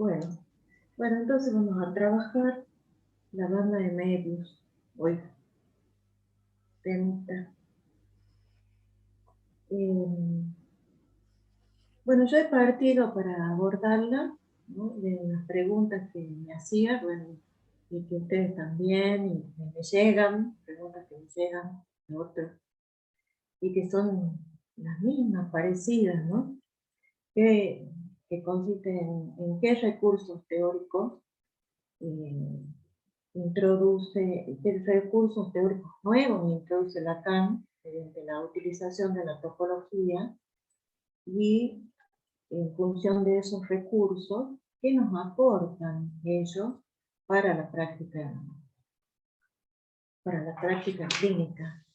Bueno, entonces vamos a trabajar la banda de medios. Hoy, temita. Bueno, yo he partido para abordarla, ¿no?, de las preguntas que me hacía, bueno, y que ustedes también, y que me llegan, preguntas que me llegan de otros, y que son las mismas, parecidas, ¿no? Que, consisten en qué recursos teóricos eh, introduce, qué recursos teóricos nuevos introduce Lacan mediante la utilización de la topología, y en función de esos recursos, ¿qué nos aportan ellos para la práctica clínica?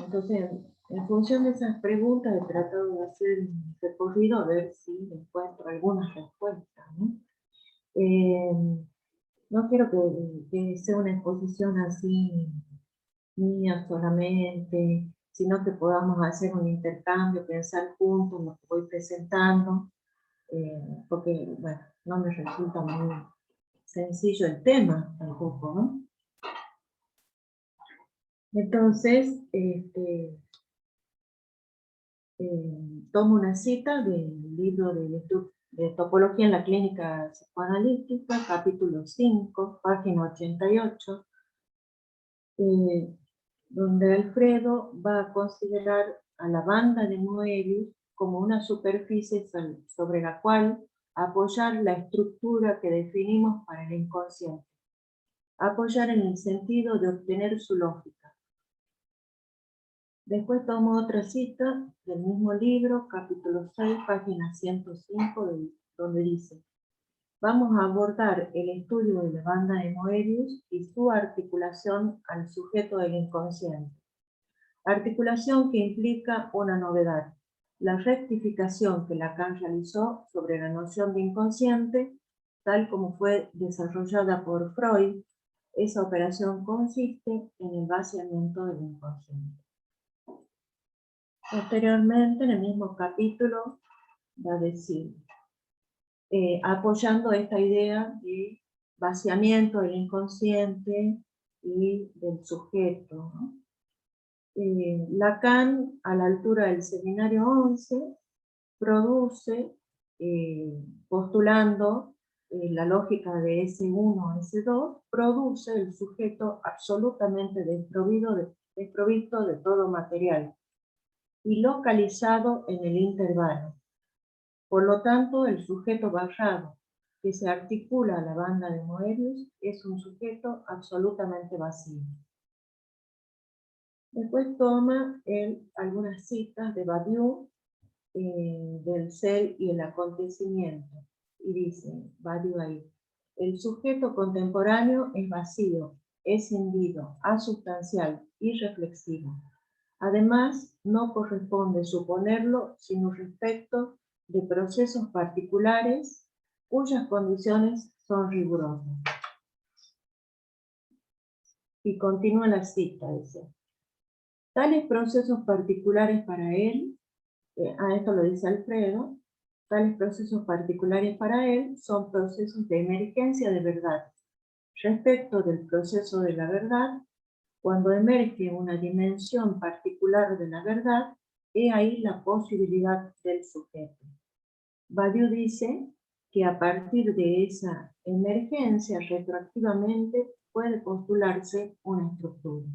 Entonces, en función de esas preguntas he tratado de hacer un recorrido a ver si encuentro algunas respuestas, ¿no? No quiero que sea una exposición así mía solamente, sino que podamos hacer un intercambio, pensar juntos lo que voy presentando, porque, bueno, no me resulta muy sencillo el tema tampoco, ¿no? Entonces, tomo una cita del libro de Topología en la Clínica Psicoanalítica, capítulo 5, página 88, donde Alfredo va a considerar a la banda de Moebius como una superficie sobre la cual apoyar la estructura que definimos para el inconsciente. Apoyar en el sentido de obtener su lógica. Después tomo otra cita del mismo libro, capítulo 6, página 105, donde dice: vamos a abordar el estudio de la banda de Moebius y su articulación al sujeto del inconsciente. Articulación que implica una novedad, la rectificación que Lacan realizó sobre la noción de inconsciente, tal como fue desarrollada por Freud. Esa operación consiste en el vaciamiento del inconsciente. Posteriormente, en el mismo capítulo, va a decir, apoyando esta idea de vaciamiento del inconsciente y del sujeto, ¿no? Lacan, a la altura del seminario 11, produce, postulando la lógica de S1, S2, produce el sujeto absolutamente desprovisto de todo material y localizado en el intervalo. Por lo tanto, el sujeto barrado que se articula a la banda de Moebius es un sujeto absolutamente vacío. Después toma algunas citas de Badiou, del ser y el acontecimiento, y dice Badiou ahí: el sujeto contemporáneo es vacío, es hendido, asustancial, irreflexivo. Además, no corresponde suponerlo sino respecto de procesos particulares cuyas condiciones son rigurosas. Y continúa la cita, dice: tales procesos particulares para él, esto lo dice Alfredo, tales procesos particulares para él son procesos de emergencia de verdad. Respecto del proceso de la verdad, cuando emerge una dimensión particular de la verdad, he ahí la posibilidad del sujeto. Badiou dice que a partir de esa emergencia retroactivamente puede postularse una estructura.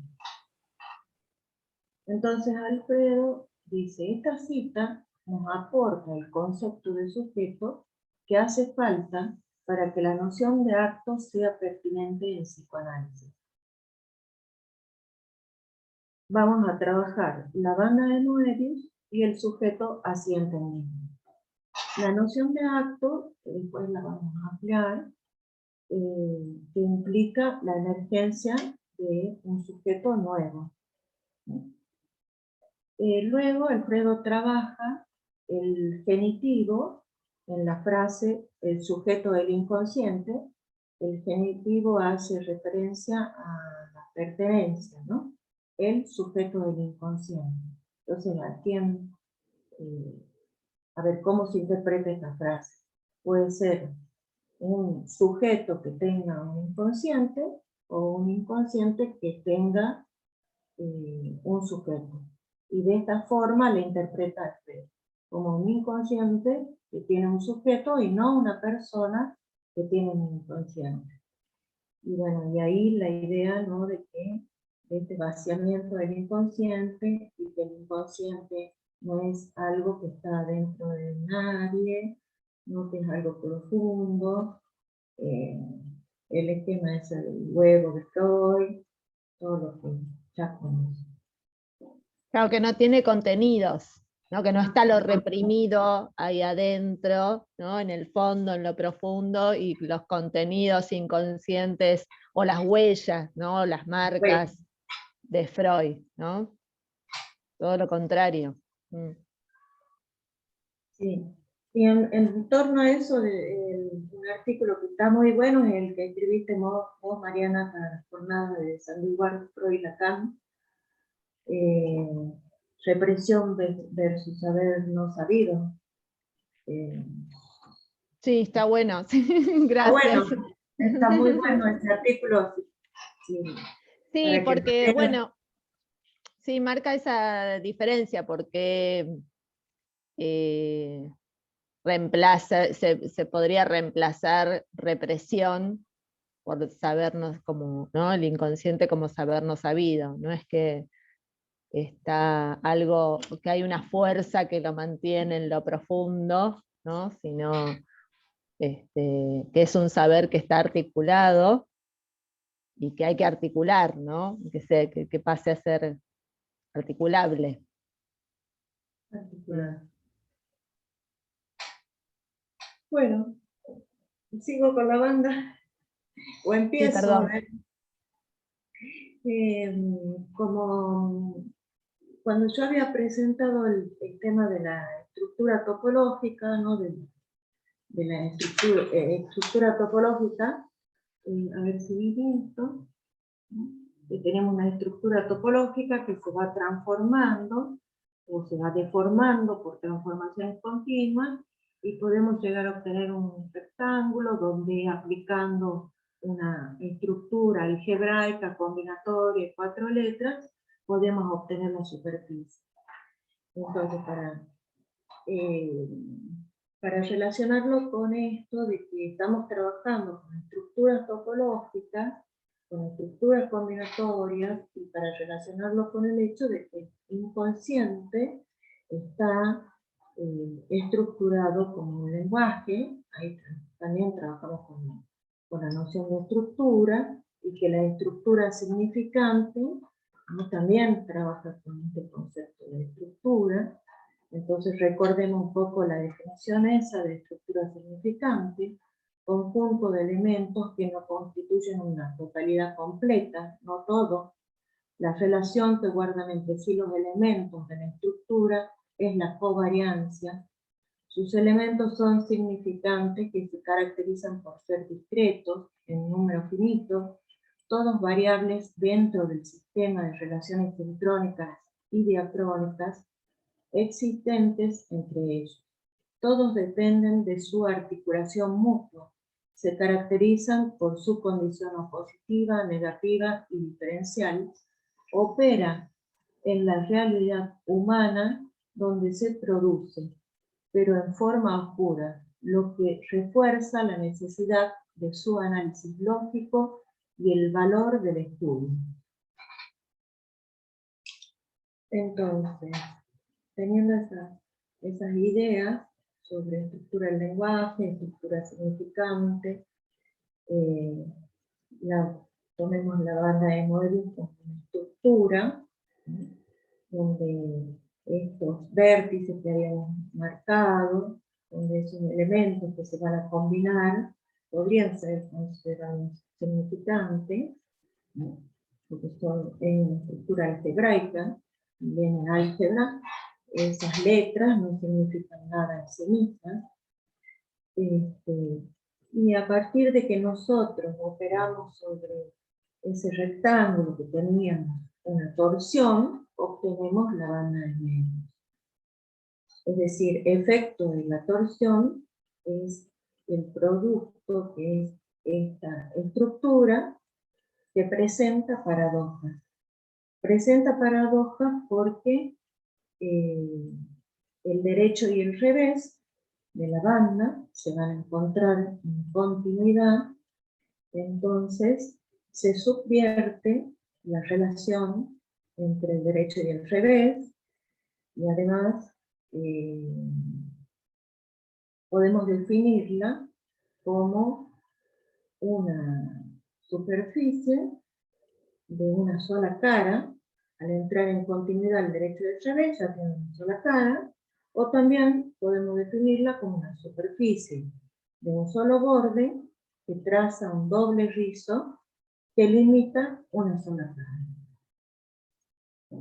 Entonces Alfredo dice: esta cita nos aporta el concepto de sujeto que hace falta para que la noción de acto sea pertinente en psicoanálisis. Vamos a trabajar la banda de Moebius y el sujeto así entendido. La noción de acto, que después la vamos a ampliar, que implica la emergencia de un sujeto nuevo. Luego Alfredo trabaja el genitivo en la frase el sujeto del inconsciente. El genitivo hace referencia a la pertenencia, ¿no? El sujeto del inconsciente. Entonces, a ver cómo se interpreta esta frase. Puede ser un sujeto que tenga un inconsciente o un inconsciente que tenga un sujeto. Y de esta forma la interpreta Alfredo como un inconsciente que tiene un sujeto y no una persona que tiene un inconsciente. Y bueno, y ahí la idea, ¿no?, de que este vaciamiento del inconsciente, y que el inconsciente no es algo que está dentro de nadie, no que es algo profundo, el esquema es el huevo de Freud, todo lo que ya conocen. Claro, que no tiene contenidos, ¿no? Que no está lo reprimido ahí adentro, ¿no? En el fondo, en lo profundo, y los contenidos inconscientes o las huellas, ¿no? Las marcas de Freud, ¿no? Todo lo contrario. Sí. Y en torno a eso, un artículo que está muy bueno es el que escribiste vos, Mariana, para la jornada de San Luis, Freud y Lacan. Represión versus saber no sabido. Sí, está bueno. Gracias. Bueno, está muy bueno ese artículo. Sí, sí, porque, bueno, sí, marca esa diferencia, porque se podría reemplazar represión por sabernos como, ¿no? El inconsciente como sabernos sabido. No es que está algo, que hay una fuerza que lo mantiene en lo profundo, ¿no? Sino que es un saber que está articulado y que hay que articular, ¿no? Que pase a ser articulable. Articular. Bueno, sigo con la banda, o empiezo. Sí, perdón. Como cuando yo había presentado el tema de la estructura topológica, ¿no?, de la estructura topológica, a ver si vi esto, ¿no?, que tenemos una estructura topológica que se va transformando o se va deformando por transformaciones continuas, y podemos llegar a obtener un rectángulo donde, aplicando una estructura algebraica combinatoria de 4 letras, podemos obtener la superficie. Entonces, para relacionarlo con esto de que estamos trabajando con estructuras topológicas, con estructuras combinatorias, y para relacionarlo con el hecho de que el inconsciente está estructurado como un lenguaje, ahí también trabajamos con la noción de estructura, y que la estructura significante, ¿no?, también trabaja con este concepto de estructura. Entonces recordemos un poco la definición esa de estructura significante: conjunto de elementos que no constituyen una totalidad completa, no todo. La relación que guardan entre sí los elementos de la estructura es la covariancia. Sus elementos son significantes, que se caracterizan por ser discretos, en número finito, todos variables dentro del sistema de relaciones sincrónicas y diacrónicas existentes entre ellos. Todos dependen de su articulación mutua. Se caracterizan por su condición opositiva, negativa y diferencial. Opera en la realidad humana donde se produce, pero en forma oscura, lo que refuerza la necesidad de su análisis lógico y el valor del estudio. Entonces, teniendo esas ideas sobre estructura del lenguaje, estructura significante, tomemos la banda de Moebius como una estructura, ¿sí?, donde estos vértices que habíamos marcado, donde son elementos que se van a combinar, podrían ser considerados significantes, ¿no?, porque son en una estructura algebraica, también en álgebra. Esas letras no significan nada en sí mismas. Y a partir de que nosotros operamos sobre ese rectángulo que teníamos una torsión, obtenemos la banda de Moebius. Es decir, efecto de la torsión es el producto que es esta estructura que presenta paradojas. Presenta paradojas porque el derecho y el revés de la banda se van a encontrar en continuidad, entonces se subvierte la relación entre el derecho y el revés, y además podemos definirla como una superficie de una sola cara. Al entrar en continuidad el derecho y el revés ya tiene una sola cara, o también podemos definirla como una superficie de un solo borde que traza un doble rizo que limita una sola cara. ¿Que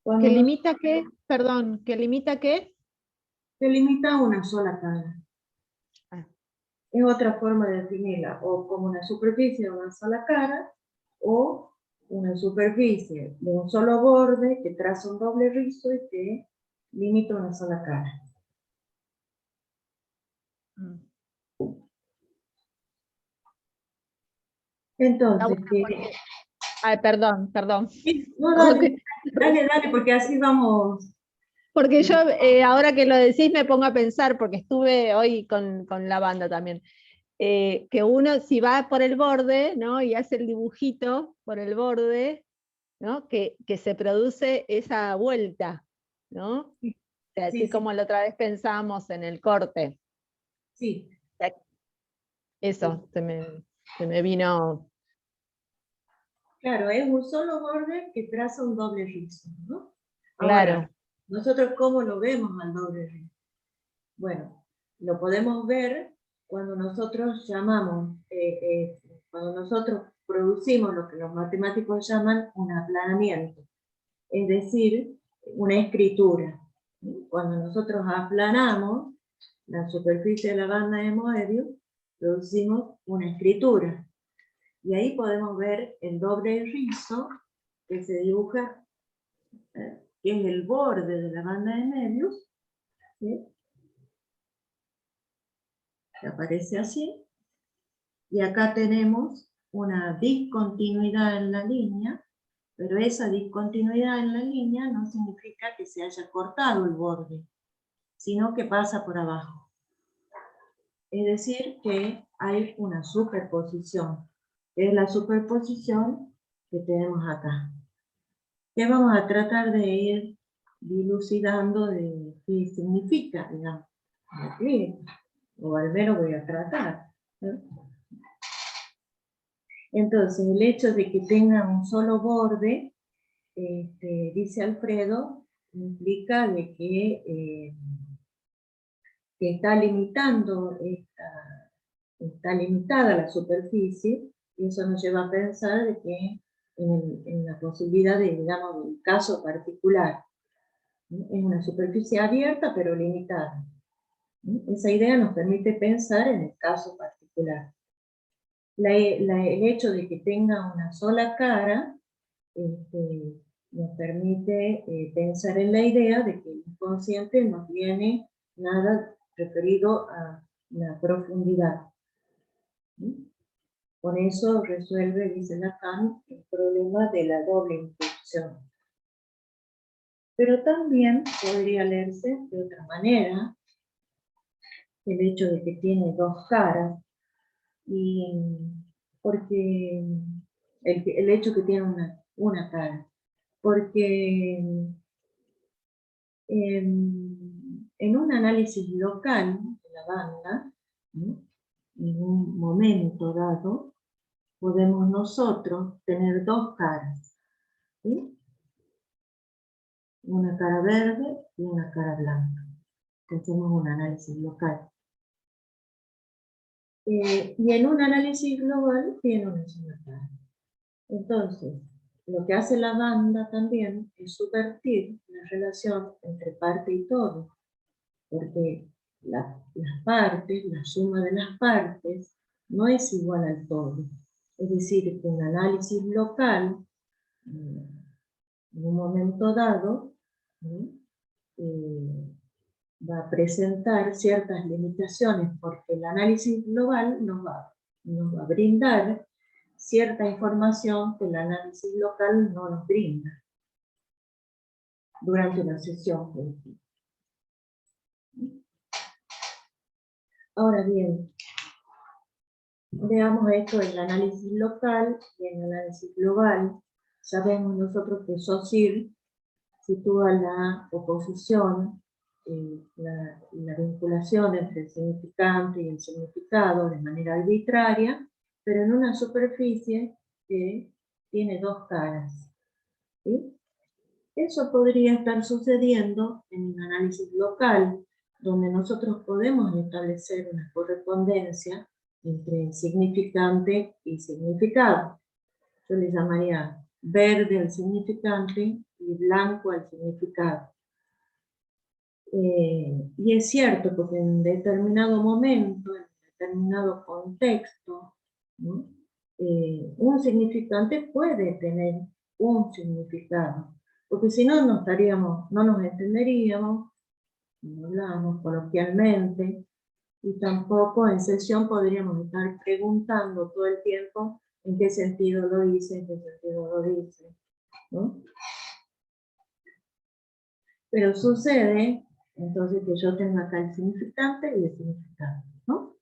Cuando limita qué? Perdón, ¿que limita qué? se limita una sola cara. Ah. Es otra forma de definirla, o como una superficie de una sola cara, o una superficie de un solo borde que traza un doble rizo y que limita una sola cara. Entonces, Porque... Ay, perdón. no, Porque dale, porque así vamos. porque yo ahora que lo decís me pongo a pensar, porque estuve hoy con la banda también, que uno si va por el borde, ¿no? Y hace el dibujito por el borde, ¿no? Que se produce esa vuelta, ¿no? O sea, así Sí, como la otra vez pensábamos en el corte. sí. Eso, se me vino. Claro, es un solo borde que traza un doble rizo, ¿no? Claro. Ahora, ¿nosotros cómo lo vemos al doble rizo? Bueno, lo podemos ver cuando nosotros llamamos, cuando nosotros producimos lo que los matemáticos llaman un aplanamiento, es decir, una escritura. Cuando nosotros aplanamos la superficie de la banda de Moebius, producimos una escritura. Y ahí podemos ver el doble rizo que se dibuja, que es el borde de la banda de Möbius, ¿sí? Que aparece así. Y acá tenemos una discontinuidad en la línea, pero esa discontinuidad en la línea no significa que se haya cortado el borde, sino que pasa por abajo. Es decir, que hay una superposición, que es la superposición que tenemos acá. Que vamos a tratar de ir dilucidando de qué significa, digamos, o al menos voy a tratar, ¿no? Entonces, el hecho de que tenga un solo borde, dice Alfredo, implica de que está limitando, está limitada la superficie, y eso nos lleva a pensar de que en la posibilidad de, digamos, un caso particular, ¿no? Es una superficie abierta pero limitada, ¿no? Esa idea nos permite pensar en el caso particular. El hecho de que tenga una sola cara nos permite pensar en la idea de que el inconsciente no tiene nada referido a la profundidad, ¿no? Con eso resuelve, dice Lacan, el problema de la doble intuición. Pero también podría leerse de otra manera el hecho de que tiene dos caras, y porque el hecho que tiene una cara, porque en un análisis local de la banda, ¿no? En un momento dado, podemos nosotros tener dos caras, ¿sí? Una cara verde y una cara blanca, que hacemos un análisis local. Y en un análisis global tiene una sola cara. Entonces, lo que hace la banda también es subvertir la relación entre parte y todo, porque las partes, la suma de las partes, no es igual al todo. Es decir, que un análisis local, en un momento dado, ¿no? va a presentar ciertas limitaciones, porque el análisis global nos va a brindar cierta información que el análisis local no nos brinda durante una sesión. Ahora bien, veamos esto en el análisis local y en el análisis global. Sabemos nosotros que Saussure sitúa la oposición, la vinculación entre el significante y el significado de manera arbitraria, pero en una superficie que tiene dos caras. ¿Sí? Eso podría estar sucediendo en un análisis local, donde nosotros podemos establecer una correspondencia entre significante y significado. Yo le llamaría verde al significante y blanco al significado. Y es cierto, porque en determinado momento, en determinado contexto, ¿no? Un significante puede tener un significado, porque si no, no nos entenderíamos, no hablamos coloquialmente, y tampoco en sesión podríamos estar preguntando todo el tiempo en qué sentido lo dice, en qué sentido lo dice, ¿no? Pero sucede, entonces, que yo tengo acá el significante y el significado, ¿no?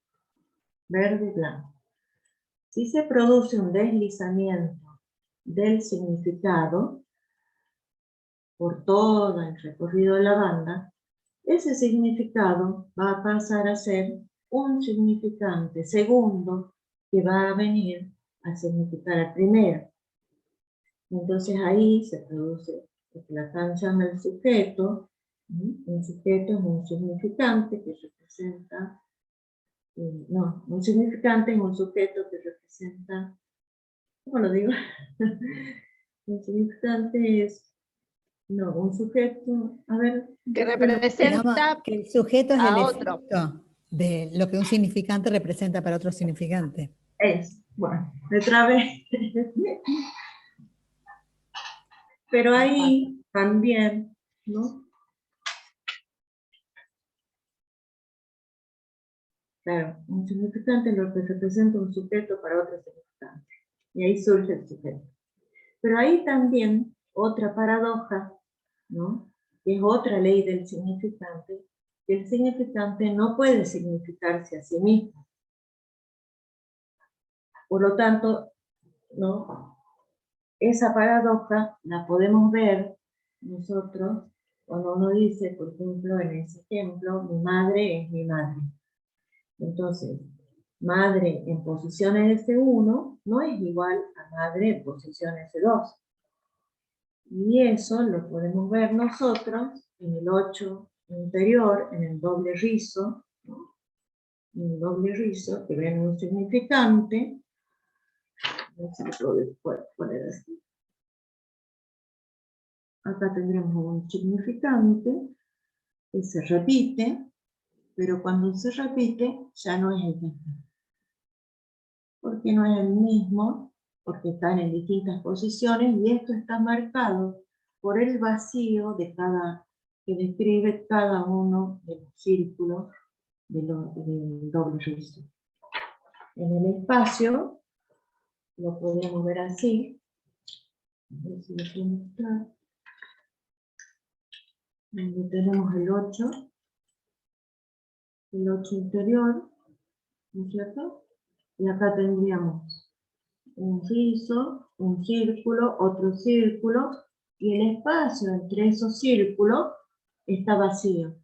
Verde y blanco. Si se produce un deslizamiento del significado por todo el recorrido de la banda, ese significado va a pasar a ser un significante segundo que va a venir a significar al primero. Entonces ahí se produce lo que Lacan llama el sujeto. Un sujeto es un significante que representa, un significante es un sujeto que representa, ¿cómo lo digo? Un significante es, un sujeto, a ver. Que Digamos representa que el sujeto es el a otro. efecto de lo que un significante representa para otro significante. Bueno, me trabé. Pero ahí también, ¿no? Claro, un significante es lo que representa un sujeto para otro significante. Y ahí surge el sujeto. Pero ahí también otra paradoja, ¿no? Que es otra ley del significante, que el significante no puede significarse a sí mismo. Por lo tanto, ¿no? Esa paradoja la podemos ver nosotros cuando uno dice, por ejemplo, en ese ejemplo, mi madre es mi madre. Entonces, madre en posición S1 no es igual a madre en posición S2. Y eso lo podemos ver nosotros en el 8 inferior, en el doble rizo, ¿no? En el doble rizo, que ven un significante. No sé si puedo poner así. Acá tendremos un significante que se repite, pero cuando se repite ya no es el mismo. ¿Por qué no es el mismo? Porque están en distintas posiciones y esto está marcado por el vacío de que describe cada uno de los círculos del doble rizo. En el espacio lo podemos ver así. A ver si lo puedo mostrar. Donde tenemos el 8 interior, ¿no es cierto? Y acá tendríamos un rizo, un círculo, otro círculo, y el espacio entre esos círculos está vacío.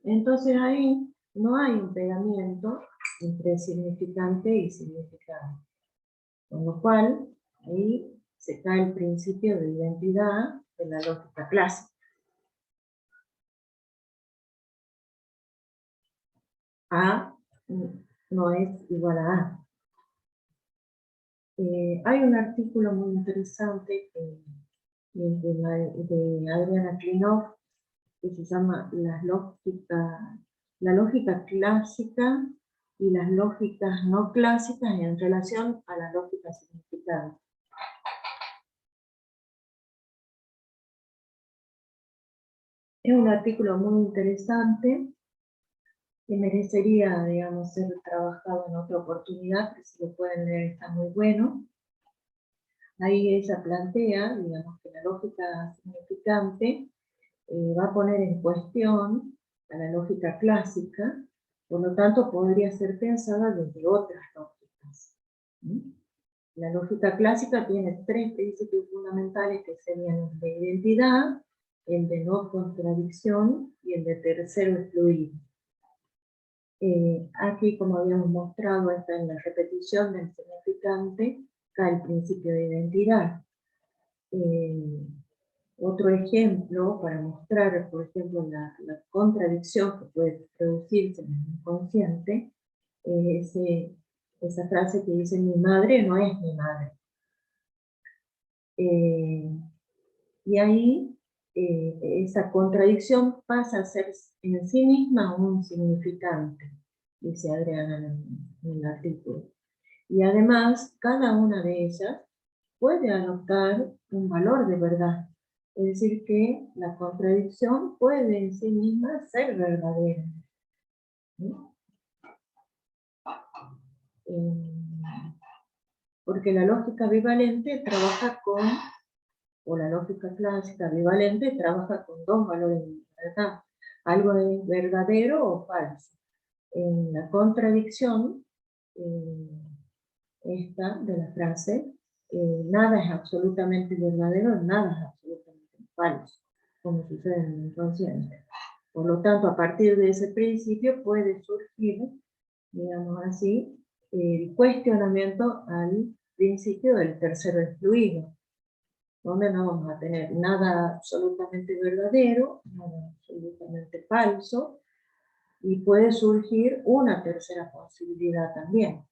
Entonces ahí no hay un pegamiento entre significante y significado. Con lo cual, ahí se cae el principio de identidad de la lógica clásica. A no es igual a A. Hay un artículo muy interesante de Adriana Klinov que se llama la lógica clásica y las lógicas no clásicas en relación a la lógica significada. Es un artículo muy interesante que merecería, digamos, ser trabajado en otra oportunidad, que si lo pueden leer está muy bueno. Ahí ella plantea, digamos, que la lógica significante va a poner en cuestión a la lógica clásica, por lo tanto podría ser pensada desde otras lógicas. La lógica clásica tiene tres principios fundamentales que serían el de identidad, el de no contradicción y el de tercero excluido. Aquí, como habíamos mostrado, está en la repetición del significante, cae el principio de identidad. Otro ejemplo para mostrar, por ejemplo, la contradicción que puede producirse en el inconsciente, es esa frase que dice: mi madre no es mi madre. Y ahí esa contradicción pasa a ser en sí misma un significante, dice Adriana en el artículo. Y además, cada una de ellas puede adoptar un valor de verdad. Es decir, que la contradicción puede en sí misma ser verdadera. ¿No? Porque la lógica bivalente trabaja con, o la lógica clásica bivalente trabaja con dos valores de verdad. Algo es verdadero o falso. En la contradicción, esta de la frase, nada es absolutamente verdadero, nada es absolutamente falso, como sucede en el inconsciente. Por lo tanto, a partir de ese principio puede surgir, digamos así, el cuestionamiento al principio del tercero excluido, donde no vamos a tener nada absolutamente verdadero, nada absolutamente falso, y puede surgir una tercera posibilidad también.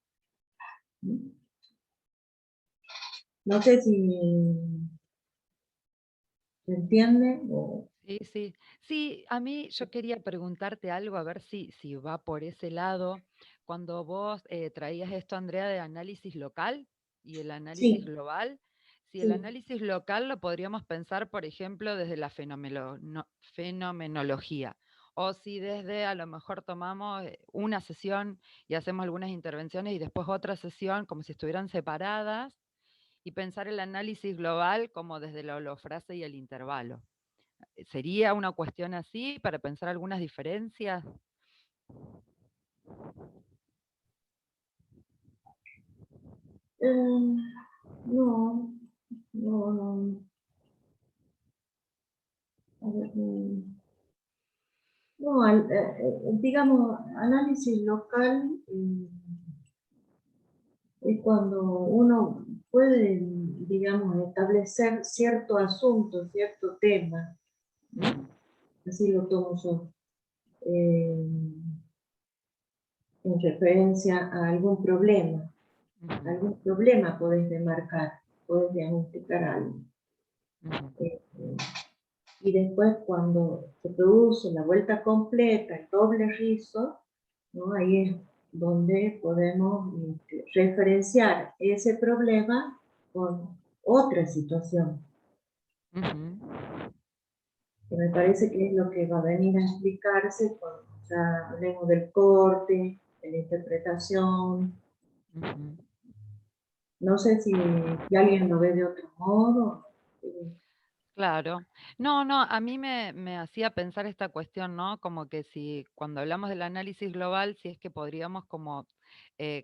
No sé si se entiende o... Sí, sí. Sí, a mí yo quería preguntarte algo, a ver si va por ese lado. Cuando vos traías esto, Andrea, de análisis local y el análisis Sí, global, si el sí. análisis local lo podríamos pensar, por ejemplo, desde la fenomenología, o si desde a lo mejor tomamos una sesión y hacemos algunas intervenciones y después otra sesión como si estuvieran separadas, y pensar el análisis global como desde la holofrase y el intervalo. ¿Sería una cuestión así para pensar algunas diferencias? No, no, no. A ver, no, digamos, análisis local es cuando uno puede, digamos, establecer cierto asunto, cierto tema, ¿no? Así lo tomo yo, en referencia a algún problema. Algún problema podés demarcar, podés diagnosticar algo. Y después, cuando se produce la vuelta completa, el doble rizo, ¿no? Ahí es donde podemos referenciar ese problema con otra situación, que me parece que es lo que va a venir a explicarse cuando ya hablemos del corte, de la interpretación. No sé si alguien lo ve de otro modo. Claro. No, no, a mí me hacía pensar esta cuestión, ¿no? Como que si cuando hablamos del análisis global, si es que podríamos como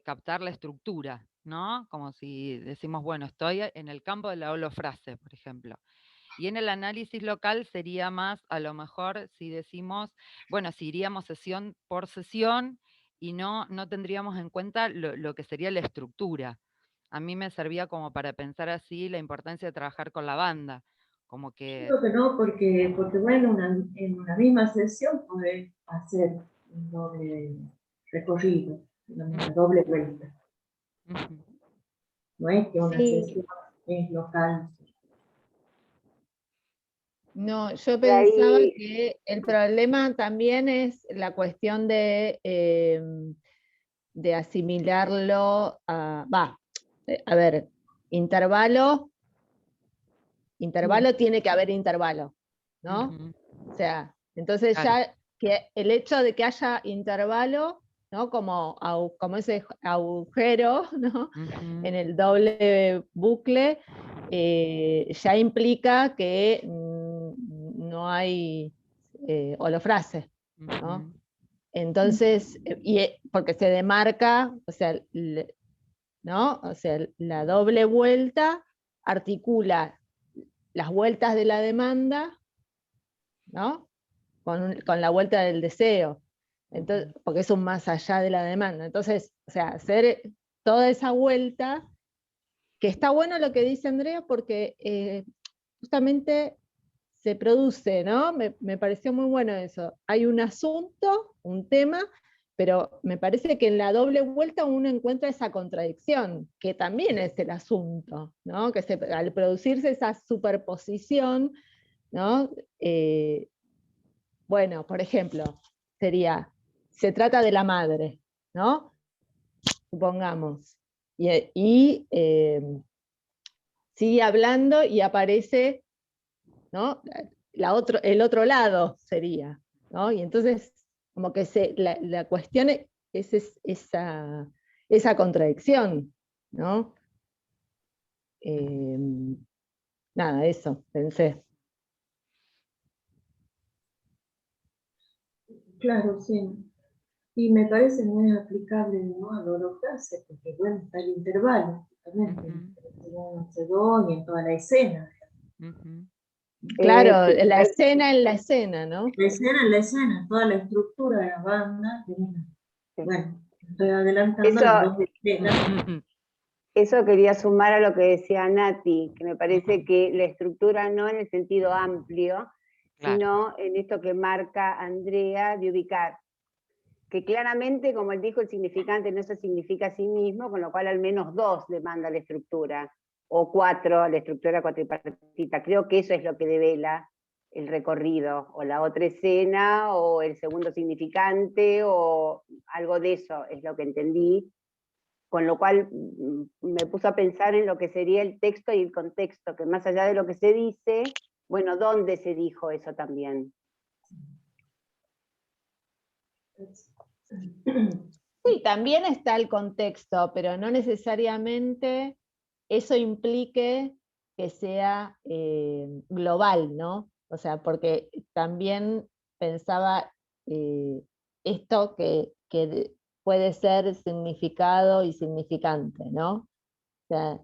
captar la estructura, ¿no? Como si decimos, bueno, estoy en el campo de la holofrase, por ejemplo. Y en el análisis local sería más, a lo mejor, si decimos, bueno, si iríamos sesión por sesión y no tendríamos en cuenta lo que sería la estructura. A mí me servía como para pensar así la importancia de trabajar con la banda, como que, Creo que no, porque bueno, en una misma sesión podés hacer un doble recorrido, una doble vuelta. ujú, No es que una Sí, sesión es local. no, yo Y pensaba ahí, que el problema también es la cuestión de asimilarlo a ver, intervalo tiene que haber intervalo, ¿no? ujú, O sea, Entonces Claro. ya que el hecho de que haya intervalo, ¿no? Como ese agujero, ¿no? Ujú, En el doble bucle, ya implica que no hay holofrase, ¿no? ujú, Entonces, porque se demarca, o sea, ¿no? O sea, la doble vuelta articula las vueltas de la demanda, ¿no? Con la vuelta del deseo. Entonces, porque es un más allá de la demanda. Entonces, o sea, hacer toda esa vuelta, que está bueno lo que dice Andrea, porque justamente se produce, ¿no? Me pareció muy bueno eso. Hay un asunto, un tema, pero me parece que en la doble vuelta uno encuentra esa contradicción, que también es el asunto, ¿no? Que al producirse esa superposición, ¿no? Bueno, por ejemplo, se trata de la madre, ¿no? Supongamos. Y sigue hablando y aparece, ¿no? El otro lado sería, ¿no? Y entonces, como que la cuestión es esa contradicción, ¿no? Eh, Nada, eso, pensé. Claro, sí. Y me parece muy aplicable, ¿no? A la holofrase, porque bueno, está el intervalo, justamente, ujú, entre segundo, segundo y en toda la escena. ujú. Claro, Sí, la escena en la escena, ¿no? La escena, toda la estructura de la banda. sí. Bueno, estoy adelantando Eso, las dos escenas. eso quería sumar a lo que decía Nati, que me parece que la estructura no en el sentido amplio, Claro, sino en esto que marca Andrea de ubicar, que claramente, como él dijo, el significante no se significa a sí mismo, con lo cual al menos dos demanda la estructura, o cuatro, la estructura cuatripartita. Creo que eso es lo que devela el recorrido, o la otra escena, o el segundo significante, o algo de eso es lo que entendí, con lo cual me puso a pensar en lo que sería el texto y el contexto, que más allá de lo que se dice, bueno, ¿dónde se dijo eso también? Sí, también está el contexto, pero no necesariamente eso implique que sea global, ¿no? O sea, porque también pensaba esto que puede ser significado y significante, ¿no? O sea,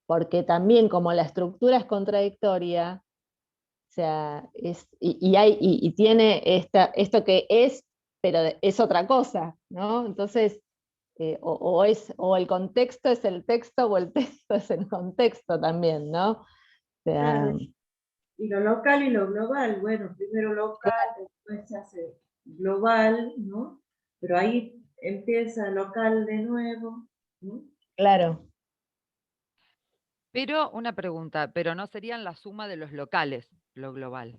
porque también como la estructura es contradictoria, o sea, y tiene esto que es, pero es otra cosa, ¿no? Entonces, o el contexto es el texto o el texto es el contexto también, ¿no? O sea, Claro, y lo local y lo global, bueno, primero local, después se hace global, ¿no? Pero ahí empieza local de nuevo, ¿no? claro. pero una pregunta, pero no serían la suma de los locales, lo global.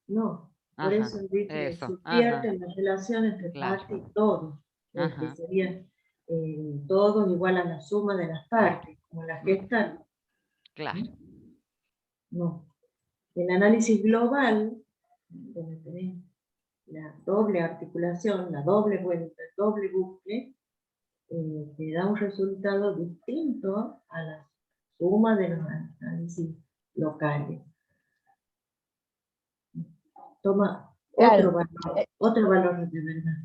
No, por Ajá, eso dice, eso, ajá, subvierte la relación entre claro, parte y todo, que ajá, sería todo igual a la suma de las partes, como la gestal, claro, ¿no? No. El análisis global, donde tenés la doble articulación, la doble vuelta, el doble bucle, te da un resultado distinto a la suma de los análisis locales. Toma Claro, otro valor de verdad.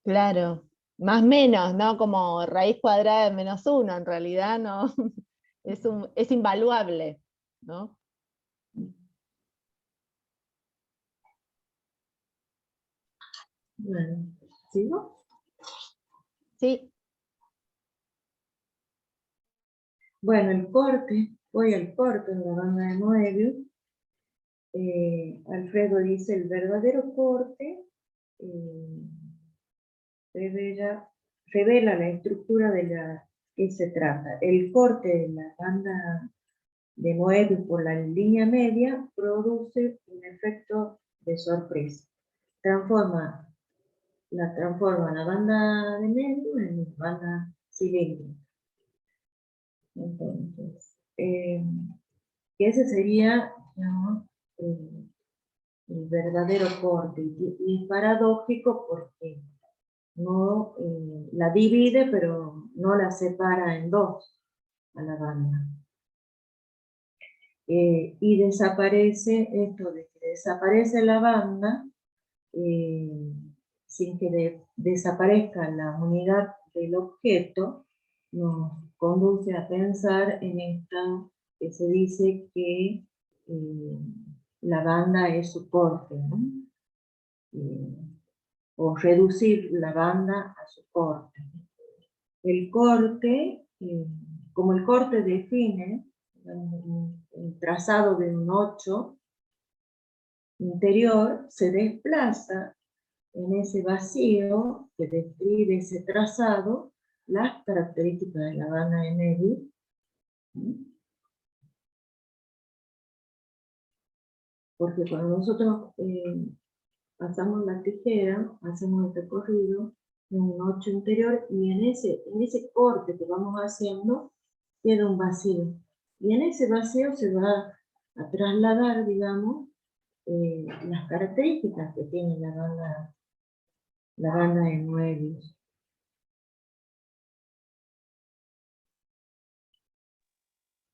claro. Más menos, ¿no? Como raíz cuadrada de -1, en realidad no, es invaluable, ¿no? Bueno, ¿sigo? Sí, Bueno, el corte, voy al corte de la banda de Moebius. Alfredo dice, el verdadero corte revela la estructura de la que se trata. El corte de la banda de Moebius por la línea media produce un efecto de sorpresa. Transforma la banda de medio en banda cilíndrica. Entonces, ese sería ¿no? El verdadero corte. Y es paradójico porque no la divide, pero no la separa en dos a la banda. Y desaparece esto de que desaparece la banda sin que desaparezca la unidad del objeto, nos conduce a pensar en esta que se dice que la banda es su corte, ¿no? O reducir la banda a su corte. El corte, como el corte define el trazado de un 8 interior, se desplaza en ese vacío que describe ese trazado las características de la banda de Neville. Porque cuando nosotros pasamos la tijera, hacemos el recorrido en un 8 interior y en ese corte que vamos haciendo queda un vacío. Y en ese vacío se va a trasladar, digamos, las características que tiene la banda de Moebius.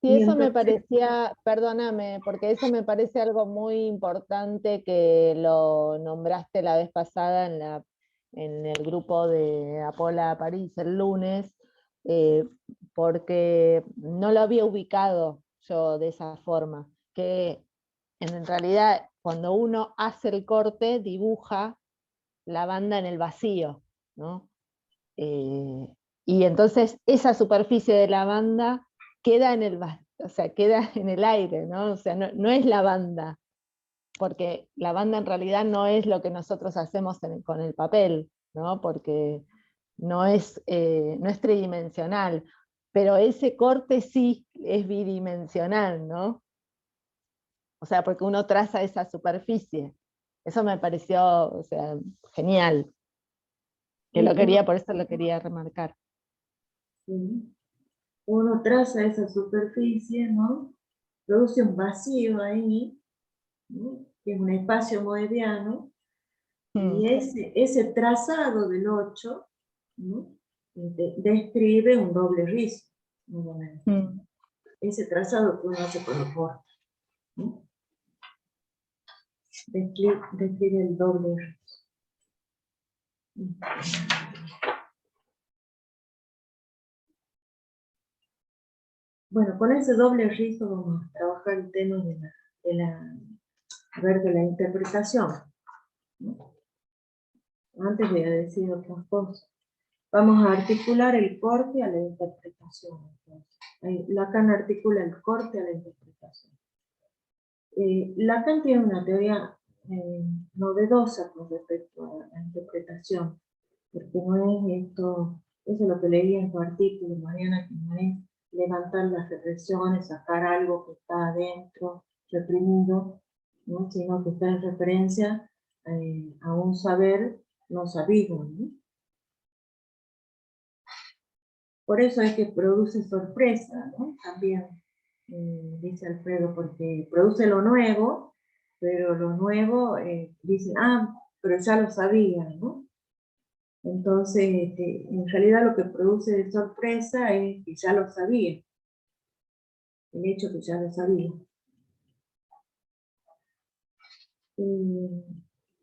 Sí, eso me parecía, perdóname, porque eso me parece algo muy importante que lo nombraste la vez pasada en el grupo de Apola París el lunes, porque no lo había ubicado yo de esa forma, que en realidad cuando uno hace el corte dibuja la banda en el vacío, ¿no? Y entonces esa superficie de la banda queda en queda en el aire, ¿no? O sea, no es la banda, porque la banda en realidad no es lo que nosotros hacemos con el papel, ¿no? Porque no es tridimensional, pero ese corte sí es bidimensional, ¿no? O sea, porque uno traza esa superficie. Eso me pareció, o sea, genial. Por eso lo quería remarcar. Sí. Uno traza esa superficie, ¿no? Produce un vacío ahí, ¿no? Que es un espacio moebiano, y ese trazado del 8, ¿no? Describe un doble rizo, nuevamente. Ese trazado que uno hace con los bordes, ¿no? Describe el doble rizo. Bueno, con ese doble rizo vamos a trabajar el tema de la interpretación, ¿no? Antes voy a decir otras cosas. Vamos a articular el corte a la interpretación. Lacan articula el corte a la interpretación. Lacan tiene una teoría novedosa con respecto a la interpretación, porque no es esto, eso es lo que leí en tu artículo, Mariana, que no es levantar las represiones, sacar algo que está adentro, reprimido, ¿no? Sino que está en referencia a un saber no sabido, ¿no? Por eso es que produce sorpresa, ¿no? También, dice Alfredo, porque produce lo nuevo, pero lo nuevo, dicen, pero ya lo sabía, ¿no? Entonces, en realidad lo que produce de sorpresa es que ya lo sabía, el hecho que ya lo sabía.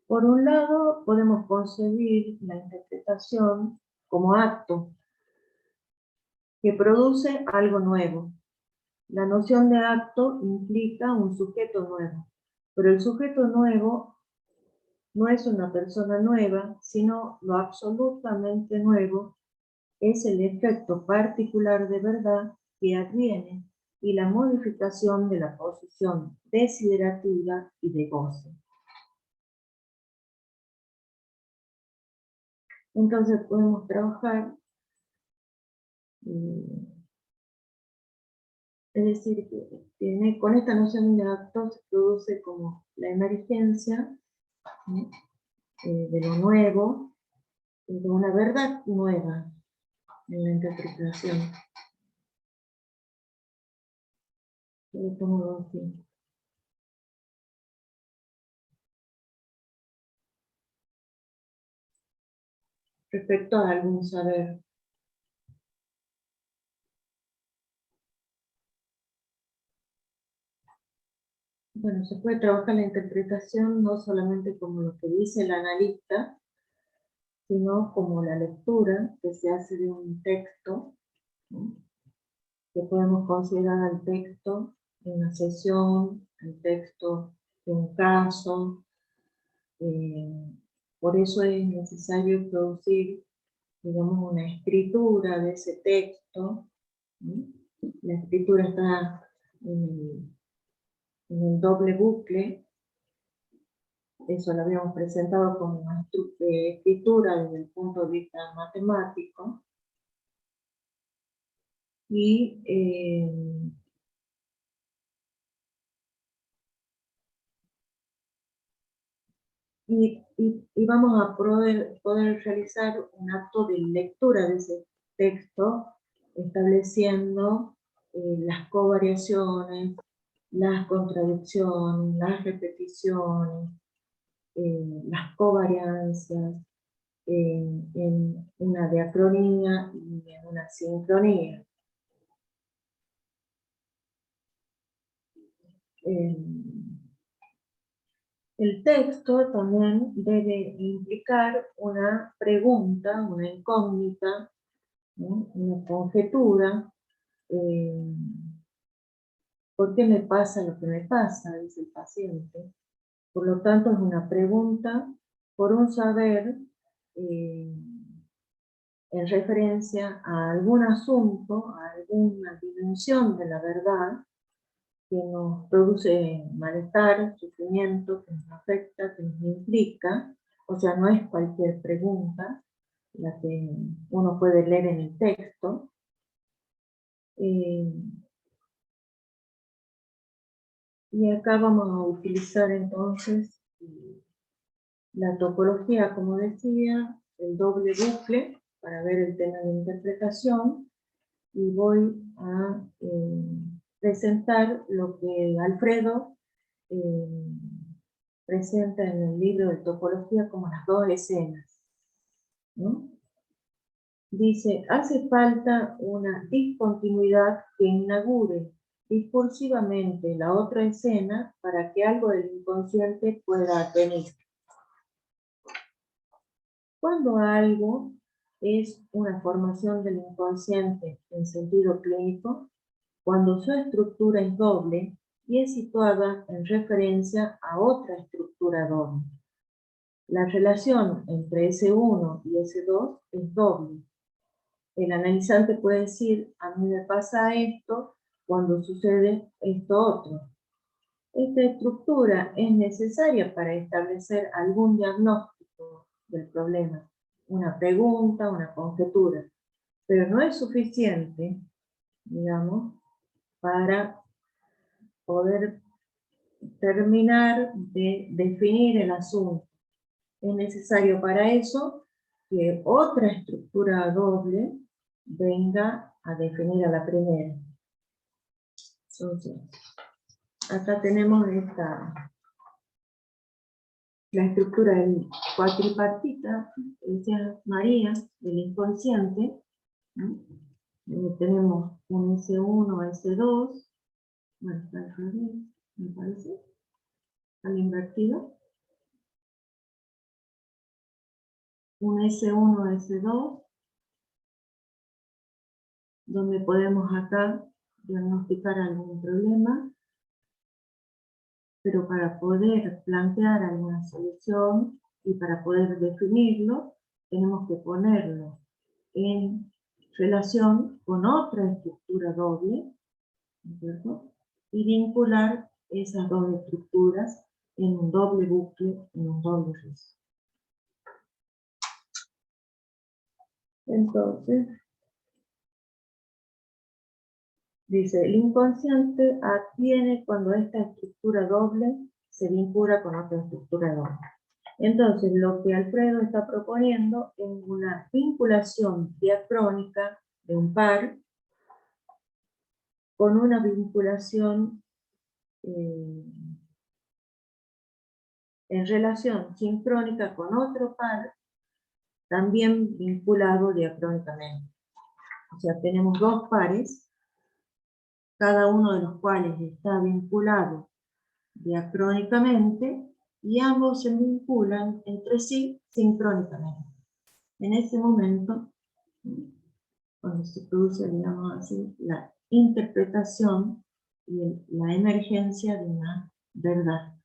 Por un lado, podemos concebir la interpretación como acto que produce algo nuevo. La noción de acto implica un sujeto nuevo, pero el sujeto nuevo no es una persona nueva, sino lo absolutamente nuevo es el efecto particular de verdad que adviene y la modificación de la posición desiderativa y de goce. Entonces podemos trabajar, es decir, que con esta noción de acto se produce como la emergencia, ¿no? De lo nuevo, de una verdad nueva en la interpretación. respecto a algún saber. Bueno, se puede trabajar la interpretación no solamente como lo que dice el analista, sino como la lectura que se hace de un texto, ¿no? Que podemos considerar el texto de una sesión, el texto de un caso. Por eso es necesario producir, digamos, una escritura de ese texto, ¿no? La escritura está en el doble bucle. Eso lo habíamos presentado como una escritura desde el punto de vista matemático. Y vamos a poder realizar un acto de lectura de ese texto, estableciendo las covariaciones, las contradicciones, las repeticiones, las covariancias, en una diacronía y en una sincronía. El texto también debe implicar una pregunta, una incógnita, ¿no? Una conjetura. ¿Por qué me pasa lo que me pasa?, dice el paciente. Por lo tanto, es una pregunta por un saber en referencia a algún asunto, a alguna dimensión de la verdad que nos produce malestar, sufrimiento, que nos afecta, que nos implica. O sea, no es cualquier pregunta la que uno puede leer en el texto. Y acá vamos a utilizar entonces la topología, como decía, el doble bucle, para ver el tema de interpretación, y voy a presentar lo que Alfredo presenta en el libro de topología como las dos escenas, ¿no? Dice, hace falta una discontinuidad que inaugure discursivamente la otra escena para que algo del inconsciente pueda venir. Cuando algo es una formación del inconsciente en sentido clínico, cuando su estructura es doble y es situada en referencia a otra estructura doble. La relación entre S1 y S2 es doble. El analizante puede decir, a mí me pasa esto cuando sucede esto otro. Esta estructura es necesaria para establecer algún diagnóstico del problema, una pregunta, una conjetura, pero no es suficiente, digamos, para poder terminar de definir el asunto. Es necesario para eso que otra estructura doble venga a definir a la primera. Entonces, acá tenemos la estructura del cuatripartita, decía María, del inconsciente, ¿no? Tenemos un S1, S2, bueno, está al revés, me parece, al invertido. Un S1, S2, donde podemos acá diagnosticar algún problema, pero para poder plantear alguna solución y para poder definirlo, tenemos que ponerlo en relación con otra estructura doble, ¿cierto? Y vincular esas dos estructuras en un doble bucle, en un doble rizo. Entonces, dice, el inconsciente adviene cuando esta estructura doble se vincula con otra estructura doble. Entonces, lo que Alfredo está proponiendo es una vinculación diacrónica de un par con una vinculación en relación sincrónica con otro par también vinculado diacrónicamente. O sea, tenemos dos pares, cada uno de los cuales está vinculado diacrónicamente, y ambos se vinculan entre sí sincrónicamente. En ese momento, cuando se produce, digamos así, la interpretación y la emergencia de una verdad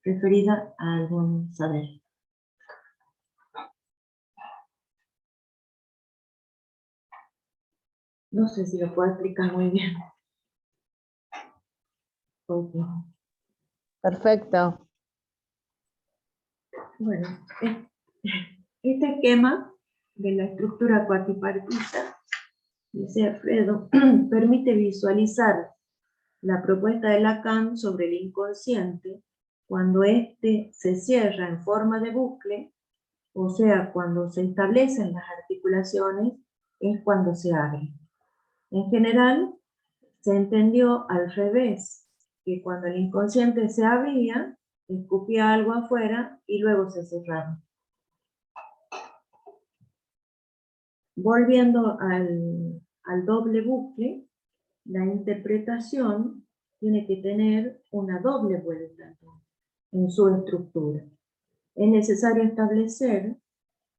referida a algún saber. No sé si lo puedo explicar muy bien. Ok. Perfecto. Bueno, este esquema de la estructura cuatripartita, dice Alfredo, permite visualizar la propuesta de Lacan sobre el inconsciente cuando éste se cierra en forma de bucle, o sea, cuando se establecen las articulaciones, es cuando se abre. En general, se entendió al revés, que cuando el inconsciente se abría, escupía algo afuera y luego se cerraba. Volviendo al doble bucle, la interpretación tiene que tener una doble vuelta en su estructura. Es necesario establecer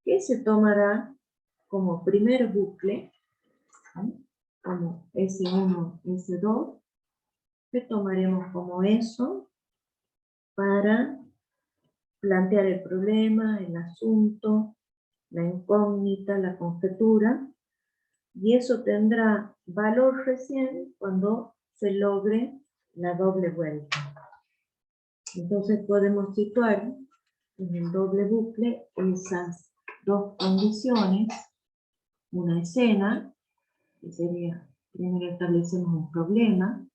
que se tomará como primer bucle, ¿sí?, como S1, S2, que tomaremos como eso para plantear el problema, el asunto, la incógnita, la conjetura, y eso tendrá valor recién cuando se logre la doble vuelta. Entonces podemos situar en el doble bucle esas dos condiciones, una escena, que sería, primero establecemos un problema,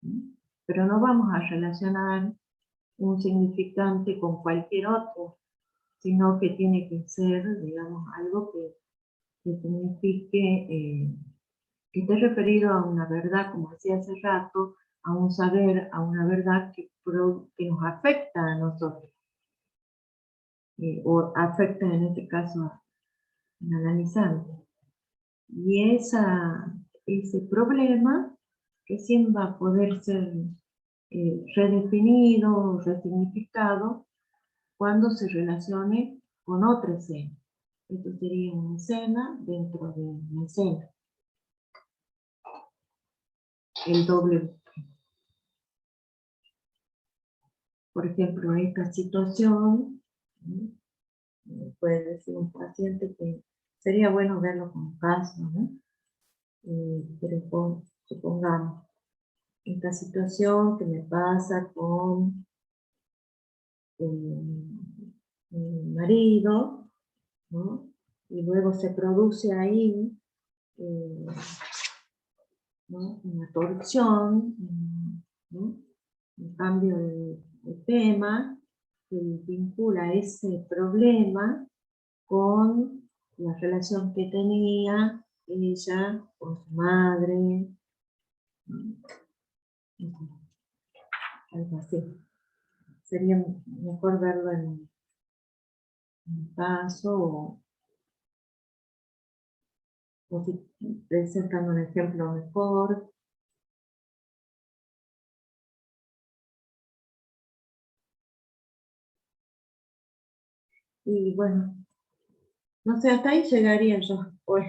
¿sí?, pero no vamos a relacionar un significante con cualquier otro, sino que tiene que ser, digamos, algo que signifique, que esté referido a una verdad, como decía hace rato, a un saber, a una verdad que nos afecta a nosotros, o afecta en este caso al analizante. Y ese problema recién va a poder ser redefinido, resignificado, cuando se relacione con otra escena. Esto sería una escena dentro de una escena. El doble. Por ejemplo, esta situación, ¿sí?, puede decir un paciente que sería bueno verlo con caso, ¿no? Pero supongamos, esta situación que me pasa con mi marido, ¿no?, y luego se produce ahí, ¿no?, una torsión, ¿no?, un cambio de tema que vincula ese problema con la relación que tenía ella con su madre, ¿no?, algo así. Sería mejor verlo en un caso, o si presentan un ejemplo mejor. Y bueno, no sé, hasta ahí llegaría yo hoy.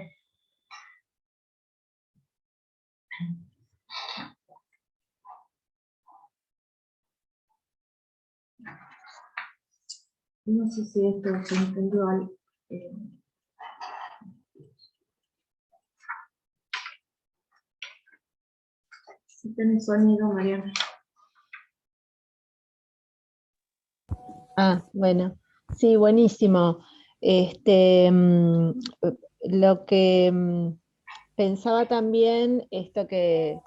No sé si esto se entendió algo. Si tenés sonido, Mariana. Ah, bueno. Sí, buenísimo. Lo que pensaba también, esto que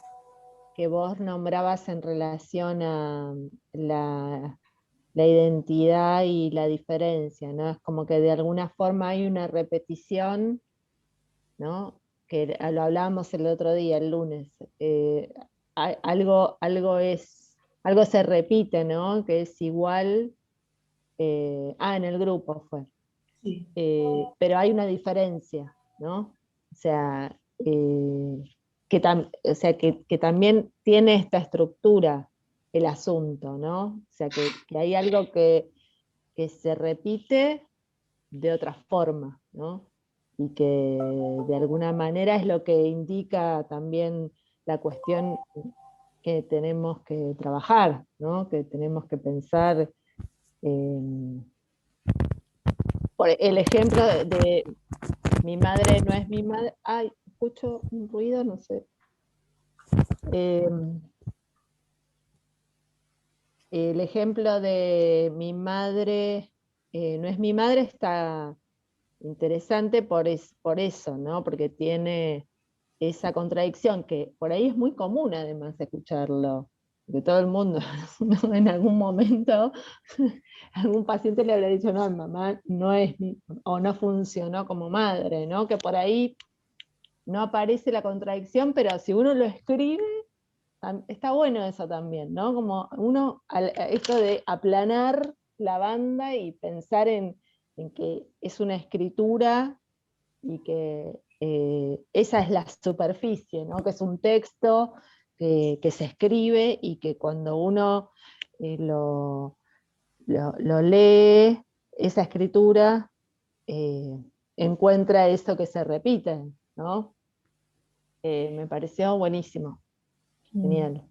vos nombrabas en relación a la identidad y la diferencia, ¿no? Es como que de alguna forma hay una repetición, ¿no? Que lo hablábamos el otro día, el lunes. Algo se repite, ¿no? Que es igual. En el grupo fue. Sí. Pero hay una diferencia, ¿no? O sea, que también tiene esta estructura el asunto, ¿no? O sea, que hay algo que se repite de otra forma, ¿no? Y que de alguna manera es lo que indica también la cuestión que tenemos que trabajar, ¿no? Que tenemos que pensar. Por el ejemplo de mi madre no es mi madre. Ay, escucho un ruido, no sé. El ejemplo de mi madre no es mi madre está interesante por eso, ¿no? Porque tiene esa contradicción que por ahí es muy común además escucharlo, de todo el mundo, ¿no? En algún momento algún paciente le habrá dicho, no, mamá no es o no funcionó como madre, ¿no? Que por ahí no aparece la contradicción, pero si uno lo escribe, está bueno eso también, ¿no? Como uno, esto de aplanar la banda y pensar en que es una escritura y que esa es la superficie, ¿no? Que es un texto que se escribe y que cuando uno lo lee, esa escritura, encuentra eso que se repite, ¿no? Me pareció buenísimo, genial.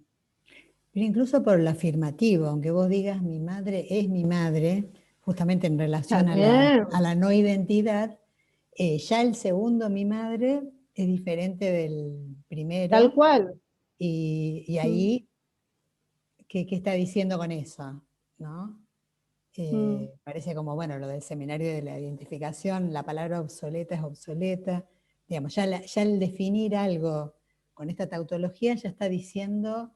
Pero incluso por lo afirmativo, aunque vos digas mi madre es mi madre, justamente en relación a También. la no identidad, ya el segundo mi madre es diferente del primero. Tal cual. Y ahí, ¿qué está diciendo con eso? ¿No? Parece como, bueno, lo del seminario de la identificación, la palabra obsoleta es obsoleta. Digamos, ya el definir algo con esta tautología ya está diciendo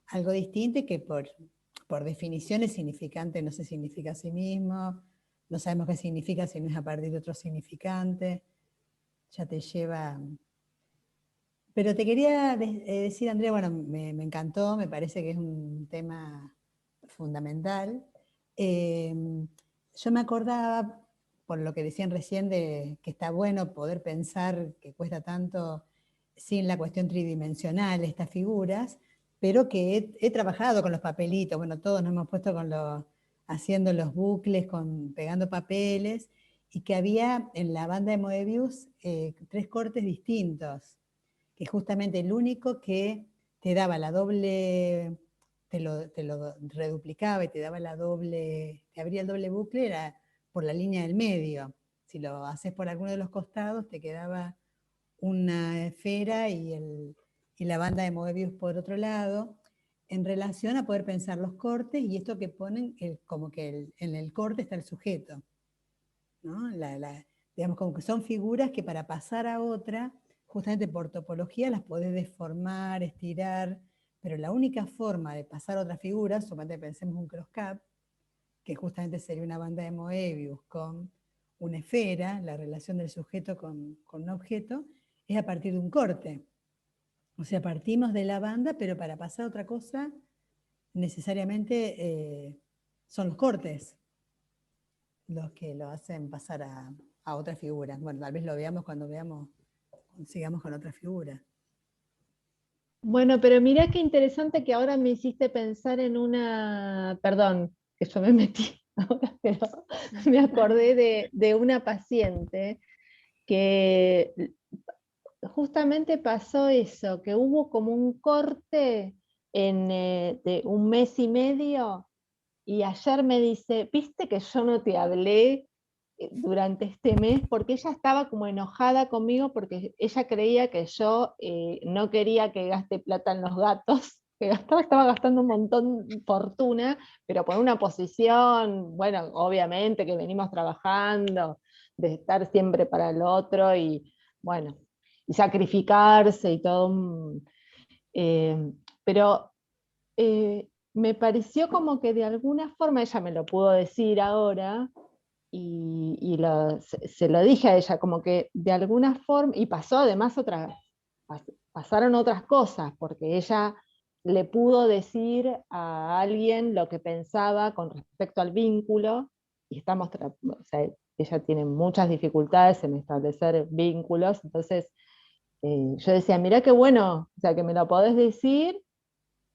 algo distinto y que por definición es significante, no se significa a sí mismo, no sabemos qué significa si no es a partir de otro significante, ya te lleva... Pero te quería decir, Andrea, bueno, me encantó, me parece que es un tema fundamental. Yo me acordaba, por lo que decían recién, de que está bueno poder pensar que cuesta tanto sin la cuestión tridimensional estas figuras, pero que he trabajado con los papelitos, bueno, todos nos hemos puesto haciendo los bucles, pegando papeles, y que había en la banda de Moebius 3 cortes distintos, que justamente el único que te daba la doble, te lo reduplicaba y te daba la doble, te abría el doble bucle, era por la línea del medio. Si lo haces por alguno de los costados, te quedaba una esfera y la banda de Moebius por otro lado, en relación a poder pensar los cortes y esto que ponen, como que en el corte está el sujeto, ¿no? Digamos, como que son figuras que para pasar a otra, justamente por topología las podés deformar, estirar, pero la única forma de pasar a otra figura, suponete pensemos un crosscut, que justamente sería una banda de Moebius con una esfera, la relación del sujeto con un objeto, es a partir de un corte. O sea, partimos de la banda, pero para pasar a otra cosa, necesariamente son los cortes los que lo hacen pasar a otra figura. Bueno, tal vez lo veamos cuando sigamos con otra figura. Bueno, pero mirá qué interesante que ahora me hiciste pensar en perdón, que yo me metí ahora, pero me acordé de una paciente que justamente pasó eso, que hubo como un corte de 1 mes y medio, y ayer me dice, viste que yo no te hablé durante este mes, porque ella estaba como enojada conmigo porque ella creía que yo no quería que gaste plata en los gatos, que estaba gastando un montón de fortuna, pero por una posición, bueno, obviamente que venimos trabajando, de estar siempre para el otro y bueno, y sacrificarse y todo. Pero me pareció como que de alguna forma, ella me lo pudo decir ahora, y se lo dije a ella, como que de alguna forma, y pasó además pasaron otras cosas, porque ella le pudo decir a alguien lo que pensaba con respecto al vínculo, y o sea, ella tiene muchas dificultades en establecer vínculos, entonces yo decía, mirá qué bueno, o sea, que me lo podés decir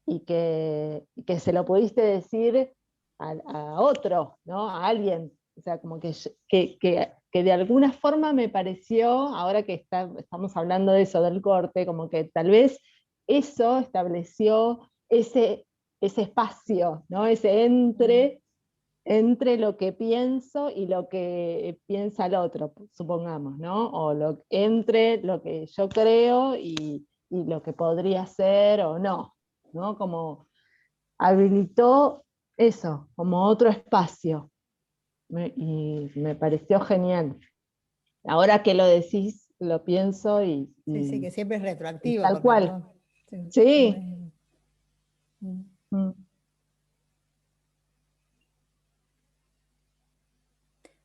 y que se lo pudiste decir a otro, ¿no? A alguien. O sea, como que de alguna forma me pareció, ahora que estamos hablando de eso, del corte, como que tal vez eso estableció ese espacio, ¿no? Ese entre lo que pienso y lo que piensa el otro, supongamos, ¿no? O entre lo que yo creo y lo que podría ser o no, ¿no? Como habilitó eso, como otro espacio, y me pareció genial. Ahora que lo decís, lo pienso Sí, que siempre es y retroactivo. tal Porque cual. sí. Sí. Mm.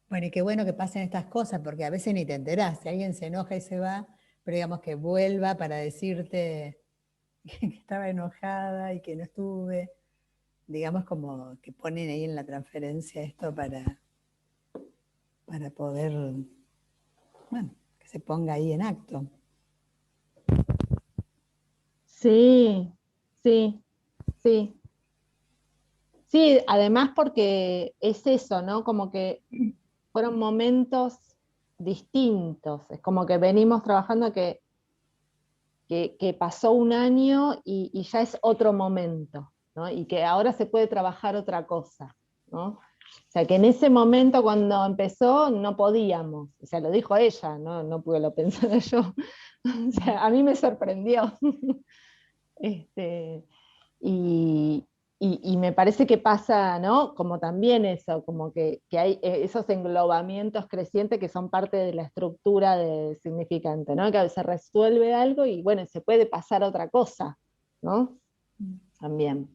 Bueno, y qué bueno que pasen estas cosas, porque a veces ni te enterás. Si alguien se enoja y se va, pero digamos que vuelva para decirte que estaba enojada y que no estuve. Digamos como que ponen ahí en la transferencia esto para poder, bueno, que se ponga ahí en acto. Sí, sí, sí. Sí, además porque es eso, ¿no? Como que fueron momentos distintos. Es como que venimos trabajando que pasó un año y ya es otro momento, ¿no? Y que ahora se puede trabajar otra cosa, ¿no? O sea, que en ese momento cuando empezó no podíamos, o sea, lo dijo ella, no pude lo pensar yo. O sea, a mí me sorprendió. Y, y me parece que pasa, ¿no? Como también eso, como que hay esos englobamientos crecientes que son parte de la estructura de significante, ¿no? Que a veces se resuelve algo y bueno, se puede pasar a otra cosa, ¿no? También.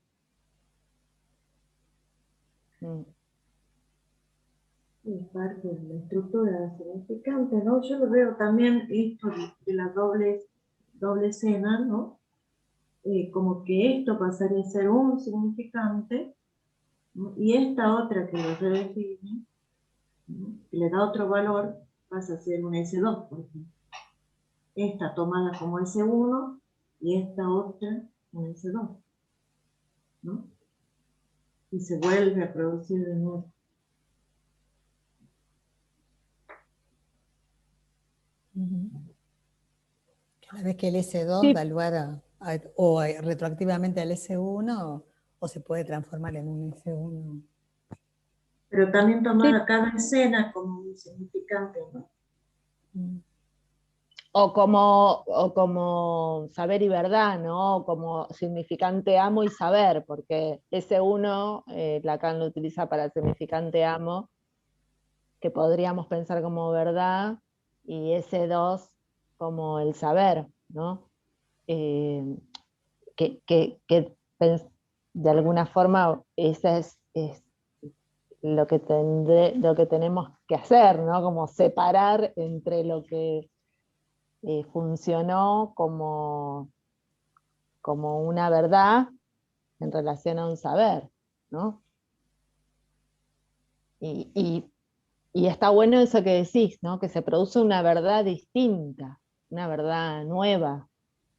Es parte de la estructura significante, ¿no? Yo lo veo también esto de la doble escena, ¿no? Como que esto pasaría a ser un significante, ¿no? Y esta otra que lo redefine, ¿no? Que le da otro valor, pasa a ser un S2, por ejemplo. Esta tomada como S1 y esta otra un S2, ¿no? Y se vuelve a producir de nuevo. Cada vez que el S2 Sí, da lugar o retroactivamente al S1 o se puede transformar en un S1. Pero también sí. tomada cada escena como un significante, ¿no? O como saber y verdad, ¿no? O como significante amo y saber, porque ese uno, Lacan lo utiliza para el significante amo, que podríamos pensar como verdad, y ese dos como el saber, ¿no? Eh, que de alguna forma ese es lo lo que tenemos que hacer, ¿no? Como separar entre lo que funcionó como una verdad en relación a un saber, ¿no? Y está bueno eso que decís, ¿no? Que se produce una verdad distinta, una verdad nueva,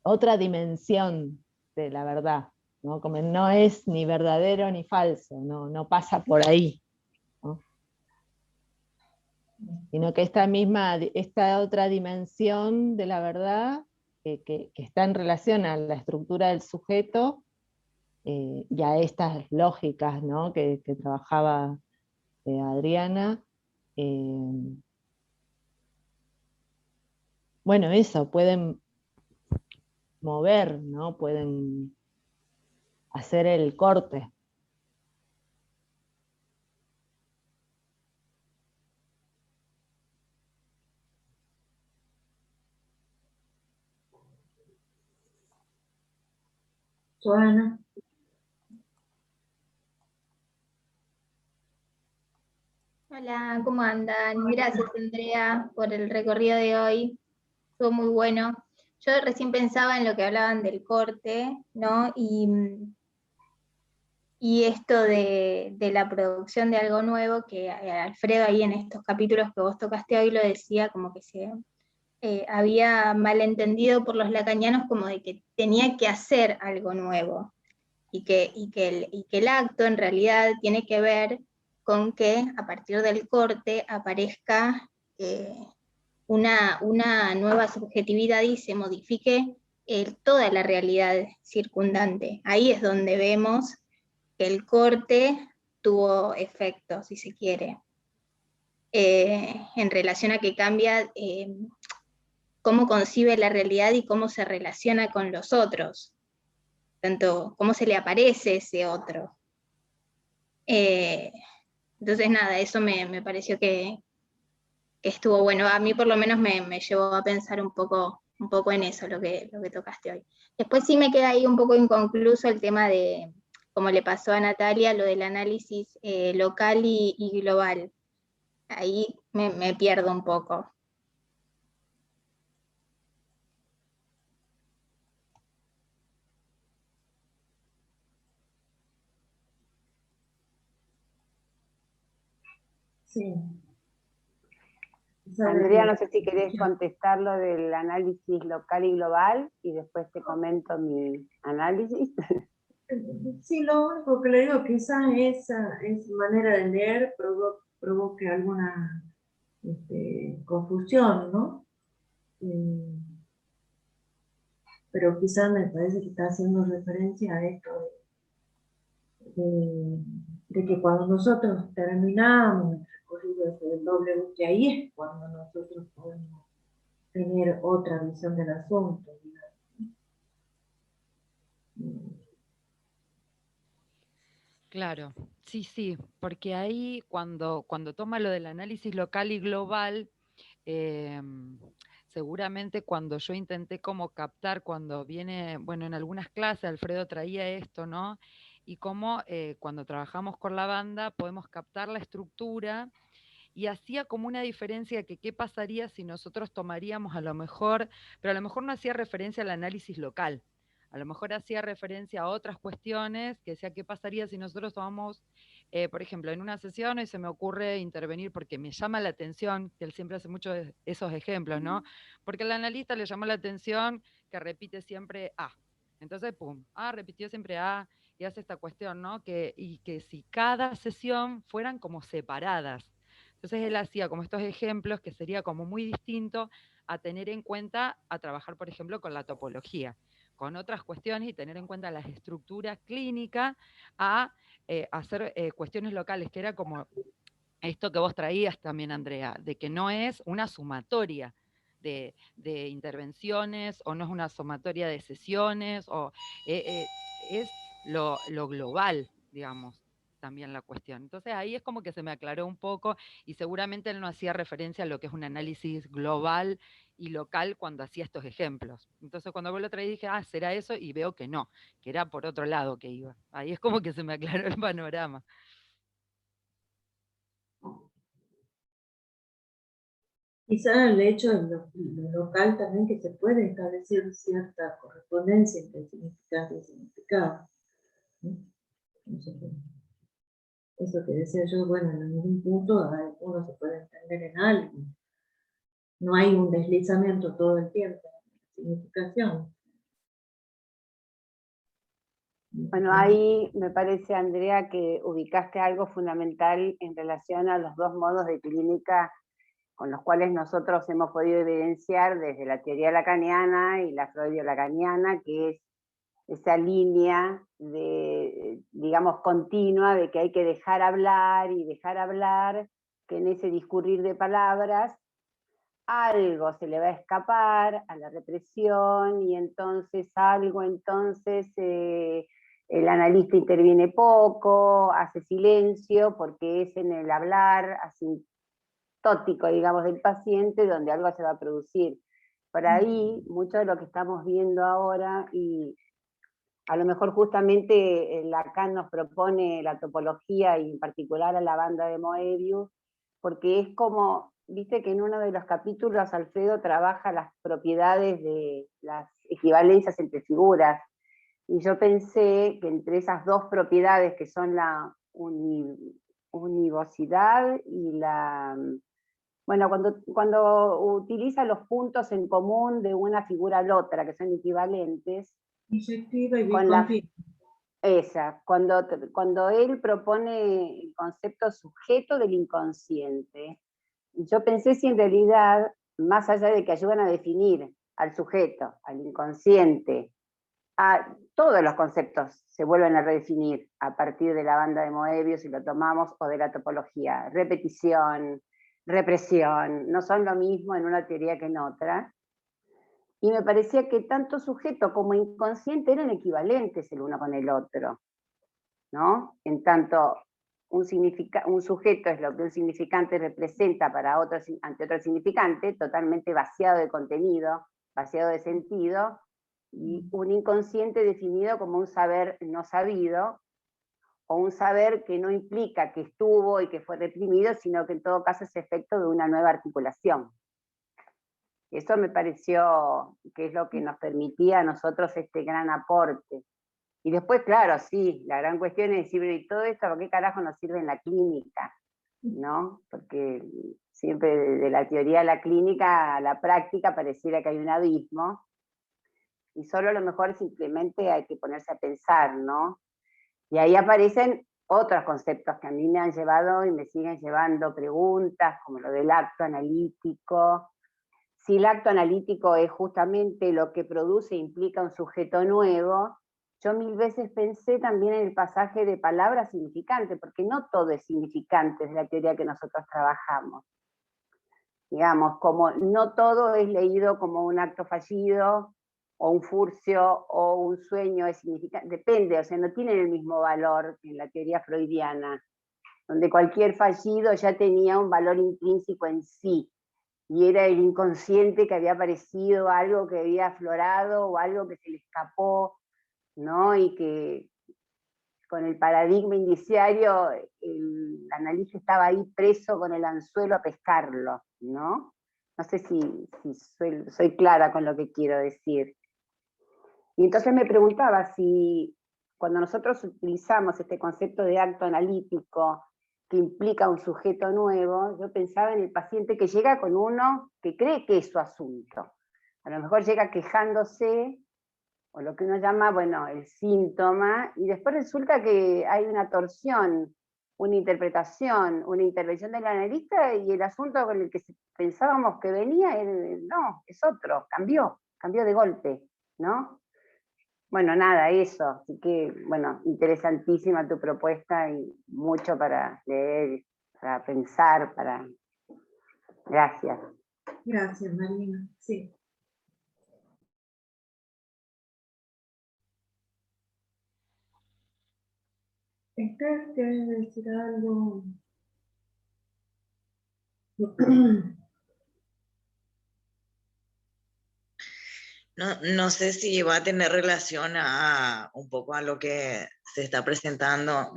otra dimensión de la verdad, ¿no? Como no es ni verdadero ni falso, no pasa por ahí, ¿no? Sino que esta otra dimensión de la verdad que está en relación a la estructura del sujeto y a estas lógicas, ¿no? que trabajaba Adriana, bueno, eso, pueden mover, ¿no? Pueden hacer el corte. Joana. Hola, ¿cómo andan? Gracias, Andrea, por el recorrido de hoy. Estuvo muy bueno. Yo recién pensaba en lo que hablaban del corte, ¿no? Y Y esto de la producción de algo nuevo, que Alfredo ahí en estos capítulos que vos tocaste hoy lo decía, como que se había malentendido por los lacanianos como de que tenía que hacer algo nuevo, y que el acto en realidad tiene que ver con que a partir del corte aparezca una nueva subjetividad y se modifique toda la realidad circundante. Ahí es donde vemos que el corte tuvo efecto, si se quiere, en relación a que cambia cómo concibe la realidad y cómo se relaciona con los otros, tanto cómo se le aparece ese otro. Entonces nada, eso me pareció que estuvo bueno. A mí por lo menos me llevó a pensar un poco en eso, lo que tocaste hoy. Después sí me queda ahí un poco inconcluso el tema de, como le pasó a Natalia, lo del análisis local y global. Ahí me pierdo un poco. Sí. Andrea, no sé si querés contestar lo del análisis local y global y después te comento mi análisis. Sí, lo único que le digo, quizás esa manera de leer provoque alguna confusión, ¿no? Pero quizás me parece que está haciendo referencia a esto de que cuando nosotros terminamos el recorrido del W, que ahí es cuando nosotros podemos tener otra visión del asunto, digamos. Claro, sí, porque ahí cuando toma lo del análisis local y global, seguramente cuando yo intenté como captar, cuando viene, bueno, en algunas clases Alfredo traía esto, ¿no? Y cómo cuando trabajamos con la banda podemos captar la estructura, y hacía como una diferencia que qué pasaría si nosotros tomaríamos a lo mejor, pero a lo mejor no hacía referencia al análisis local, a lo mejor hacía referencia a otras cuestiones, que decía qué pasaría si nosotros tomamos, por ejemplo, en una sesión y se me ocurre intervenir porque me llama la atención, que él siempre hace muchos esos ejemplos, ¿no? Porque al analista le llamó la atención que repite siempre A. Entonces, pum, repitió siempre A, y hace esta cuestión, ¿no? Y que si cada sesión fueran como separadas. Entonces él hacía como estos ejemplos que sería como muy distinto a tener en cuenta, a trabajar, por ejemplo, con la topología, con otras cuestiones y tener en cuenta las estructuras clínicas, a hacer cuestiones locales, que era como esto que vos traías también, Andrea, de que no es una sumatoria de intervenciones, o no es una sumatoria de sesiones, o es lo global, digamos, también la cuestión. Entonces ahí es como que se me aclaró un poco, y seguramente él no hacía referencia a lo que es un análisis global y local cuando hacía estos ejemplos. Entonces cuando vos lo traí dije, ¿será eso? Y veo que no, que era por otro lado que iba. Ahí es como que se me aclaró el panorama. Quizá el hecho de lo local también, que se puede establecer cierta correspondencia entre significante y significado, ¿no? Eso que decía yo, bueno, en algún punto uno se puede entender en algo. No hay un deslizamiento todo el tiempo en la significación. Bueno, ahí me parece, Andrea, que ubicaste algo fundamental en relación a los dos modos de clínica con los cuales nosotros hemos podido evidenciar desde la teoría lacaniana y la freudio-lacaniana, que es esa línea de, digamos, continua de que hay que dejar hablar y dejar hablar, que en ese discurrir de palabras algo se le va a escapar a la represión, y entonces el analista interviene poco, hace silencio, porque es en el hablar asintótico, digamos, del paciente donde algo se va a producir. Por ahí, mucho de lo que estamos viendo ahora, y a lo mejor justamente Lacan nos propone la topología, y en particular a la banda de Moebius, porque es como, viste que en uno de los capítulos Alfredo trabaja las propiedades de las equivalencias entre figuras, Y yo pensé que entre esas dos propiedades que son la univocidad y la... Bueno, cuando utiliza los puntos en común de una figura a la otra, que son equivalentes, Inyectiva y con la, bicontinua. esa, cuando él propone el concepto sujeto del inconsciente, yo pensé si en realidad, más allá de que ayudan a definir al sujeto, al inconsciente, todos los conceptos se vuelven a redefinir a partir de la banda de Moebius, si lo tomamos, o de la topología. Repetición, represión, no son lo mismo en una teoría que en otra. Y me parecía que tanto sujeto como inconsciente eran equivalentes el uno con el otro, ¿no? En tanto, un sujeto es lo que un significante representa para otro, ante otro significante, totalmente vaciado de contenido, vaciado de sentido, y un inconsciente definido como un saber no sabido, o un saber que no implica que estuvo y que fue reprimido, sino que en todo caso es efecto de una nueva articulación. Eso me pareció que es lo que nos permitía a nosotros este gran aporte. Y después, claro, sí, la gran cuestión es decir, ¿y todo esto por qué carajo nos sirve en la clínica? ¿No? Porque siempre de la teoría a la clínica, a la práctica, pareciera que hay un abismo, y solo a lo mejor simplemente hay que ponerse a pensar, ¿no? Y ahí aparecen otros conceptos que a mí me han llevado y me siguen llevando preguntas, como lo del acto analítico. Si el acto analítico es justamente lo que produce e implica un sujeto nuevo, yo 1000 veces pensé también en el pasaje de palabra significante, porque no todo es significante desde la teoría que nosotros trabajamos. Digamos, como no todo es leído como un acto fallido, o un furcio, o un sueño es significante, depende, o sea, no tienen el mismo valor que en la teoría freudiana, donde cualquier fallido ya tenía un valor intrínseco en sí, y era el inconsciente que había aparecido, algo que había aflorado, o algo que se le escapó, ¿no? Y que con el paradigma indiciario, el analista estaba ahí preso con el anzuelo a pescarlo, ¿no? No sé si soy clara con lo que quiero decir. Y entonces me preguntaba si cuando nosotros utilizamos este concepto de acto analítico que implica un sujeto nuevo, yo pensaba en el paciente que llega con uno que cree que es su asunto. A lo mejor llega quejándose, o lo que uno llama, bueno, el síntoma, y después resulta que hay una torsión, una interpretación, una intervención del analista, y el asunto con el que pensábamos que venía, no, es otro, cambió de golpe, ¿no? Bueno, nada, eso, así que, bueno, interesantísima tu propuesta y mucho para leer, para pensar, para... Gracias. Gracias, Marina. Sí. Esther, ¿quieres decir algo? No sé si va a tener relación a un poco a lo que se está presentando.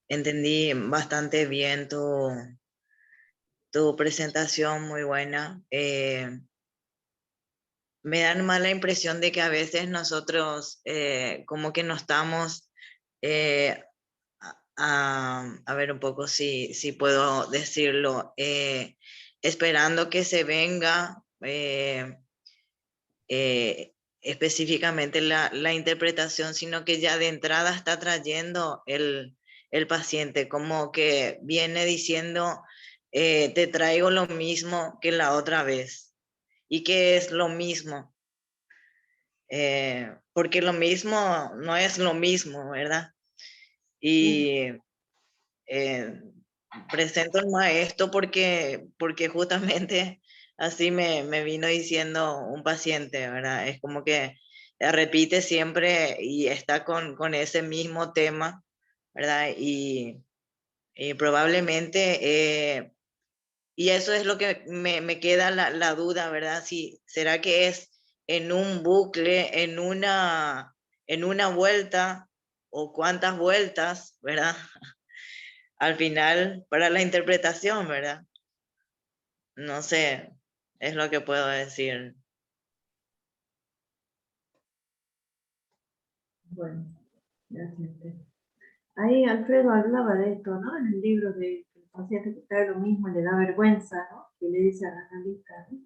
Entendí bastante bien tu presentación, muy buena. Me da más la impresión de que a veces nosotros como que no estamos, a ver un poco si puedo decirlo, esperando que se venga específicamente la interpretación, sino que ya de entrada está trayendo el paciente, como que viene diciendo, te traigo lo mismo que la otra vez. ¿Y qué es lo mismo? Porque lo mismo no es lo mismo, ¿verdad? Y presento el maestro porque justamente así me vino diciendo un paciente, ¿verdad? Es como que repite siempre y está con ese mismo tema, ¿verdad? Y probablemente, y eso es lo que me queda la duda, ¿verdad? Si, ¿será que es en un bucle, en una vuelta, o cuántas vueltas, ¿verdad? Al final, para la interpretación, ¿verdad? No sé, es lo que puedo decir. Bueno, gracias. Ahí Alfredo hablaba de esto, ¿no? En el libro de que el paciente que trae lo mismo le da vergüenza, ¿no? Que le dice al analista, ¿no?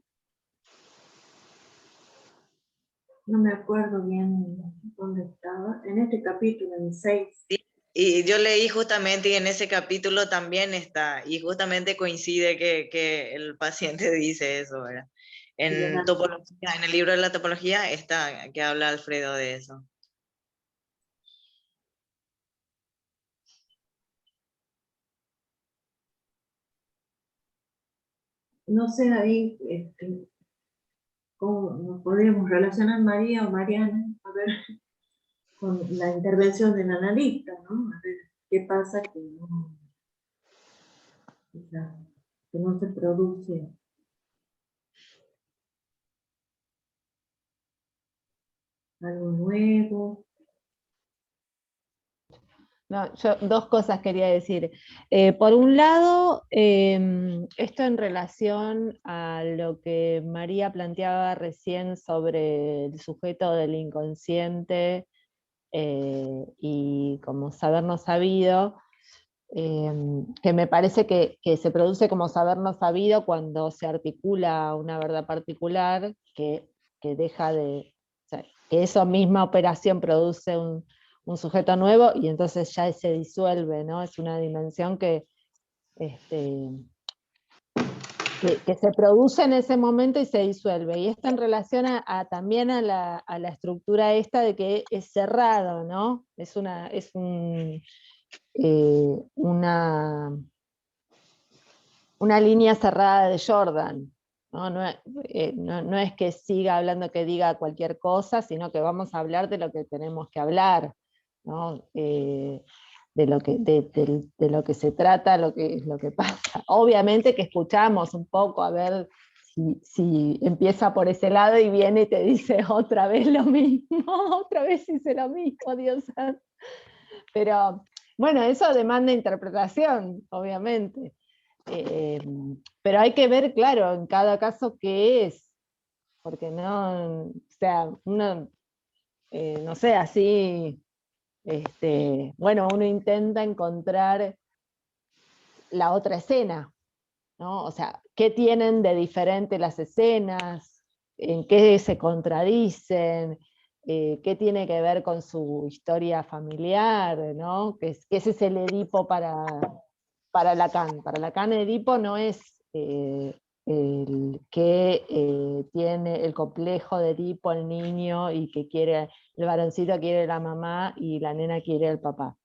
No me acuerdo bien dónde estaba. En este capítulo, en el 6. Sí, y yo leí justamente, y en ese capítulo también está, y justamente coincide que el paciente dice eso, ¿verdad? En topología, en el libro de la topología está que habla Alfredo de eso. No sé ahí cómo nos podríamos relacionar María o Mariana, a ver, con la intervención del analista, ¿no? A ver qué pasa que no se produce algo nuevo. No, yo dos cosas quería decir. Por un lado, esto en relación a lo que María planteaba recién sobre el sujeto del inconsciente y como saber no sabido, que me parece que se produce como saber no sabido cuando se articula una verdad particular que deja de, o sea, que esa misma operación produce un sujeto nuevo y entonces ya se disuelve, ¿no? Es una dimensión que se produce en ese momento y se disuelve. Y esto en relación también a la estructura esta de que es cerrado, ¿no? Es una línea cerrada de Jordan. No es que siga hablando, que diga cualquier cosa, sino que vamos a hablar de lo que tenemos que hablar, ¿no? De lo que se trata, lo que pasa. Obviamente que escuchamos un poco a ver si empieza por ese lado y viene y te dice otra vez lo mismo, otra vez dice lo mismo, Dios santo. Pero bueno, eso demanda interpretación, obviamente. Pero hay que ver, claro, en cada caso qué es, porque no, o sea, uno, no sé, así, bueno, uno intenta encontrar la otra escena, ¿no? O sea, ¿qué tienen de diferente las escenas? ¿En qué se contradicen? ¿Qué tiene que ver con su historia familiar? ¿No? ¿Qué ese es el Edipo para Lacan? Para Lacan Edipo no es el que tiene el complejo de Edipo el niño y que quiere, el varoncito quiere la mamá y la nena quiere el papá.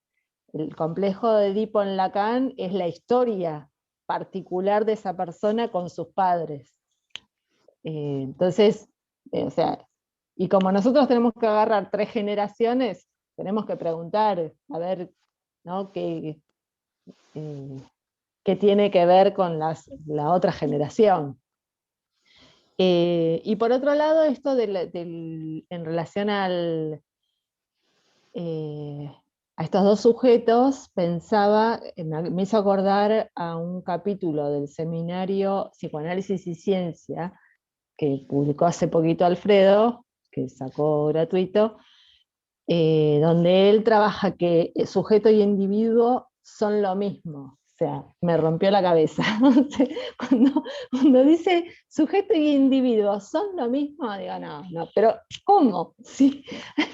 El complejo de Edipo en Lacan es la historia particular de esa persona con sus padres. Entonces, o sea, y como nosotros tenemos que agarrar 3 generaciones, tenemos que preguntar, a ver, ¿no? ¿Qué tiene que ver con la otra generación? Y por otro lado, esto en relación a estos dos sujetos, pensaba, me hizo acordar a un capítulo del seminario Psicoanálisis y Ciencia, que publicó hace poquito Alfredo, que sacó gratuito, donde él trabaja que sujeto y individuo son lo mismo. O sea, me rompió la cabeza. Cuando dice sujeto y individuo son lo mismo, digo, no, pero ¿cómo? Sí,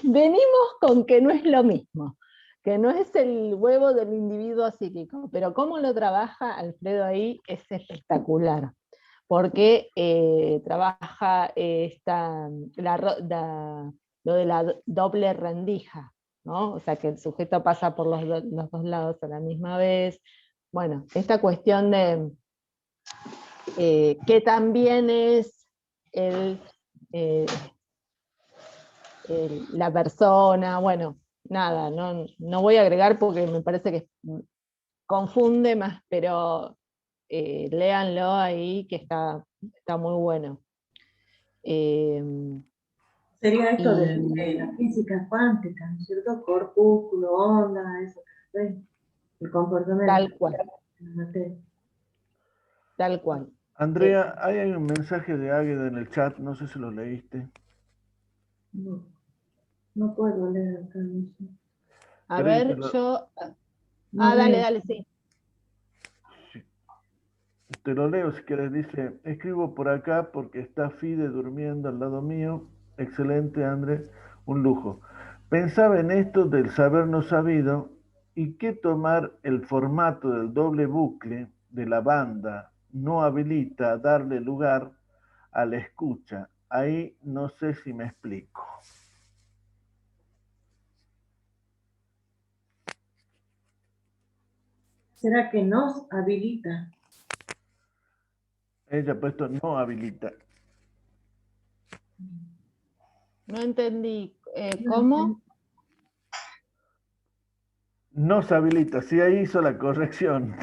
venimos con que no es lo mismo, que no es el huevo del individuo psíquico, pero cómo lo trabaja Alfredo ahí es espectacular, porque trabaja lo de la doble rendija, ¿no? O sea, que el sujeto pasa por los dos lados a la misma vez. Bueno, esta cuestión de que también es la persona, bueno, nada, no voy a agregar porque me parece que confunde más, pero léanlo ahí que está muy bueno. Sería esto de la física cuántica, ¿no es cierto? Corpúsculo, onda, eso, el comportamiento. Tal cual. Tal cual. Andrea, ahí hay un mensaje de Águeda en el chat, no sé si lo leíste. No. No puedo leer acá. No sé. A Pero ahí ver, yo... No dale, veo. dale, sí. te lo leo si quieres. Dice, escribo por acá porque está Fide durmiendo al lado mío. Excelente, André, un lujo. Pensaba en esto del saber no sabido y que tomar el formato del doble bucle de la banda no habilita darle lugar a la escucha. Ahí no sé si me explico. ¿Será que nos habilita? Ella ha puesto no habilita. No entendí. No ¿Cómo? Nos habilita, sí, ahí hizo la corrección.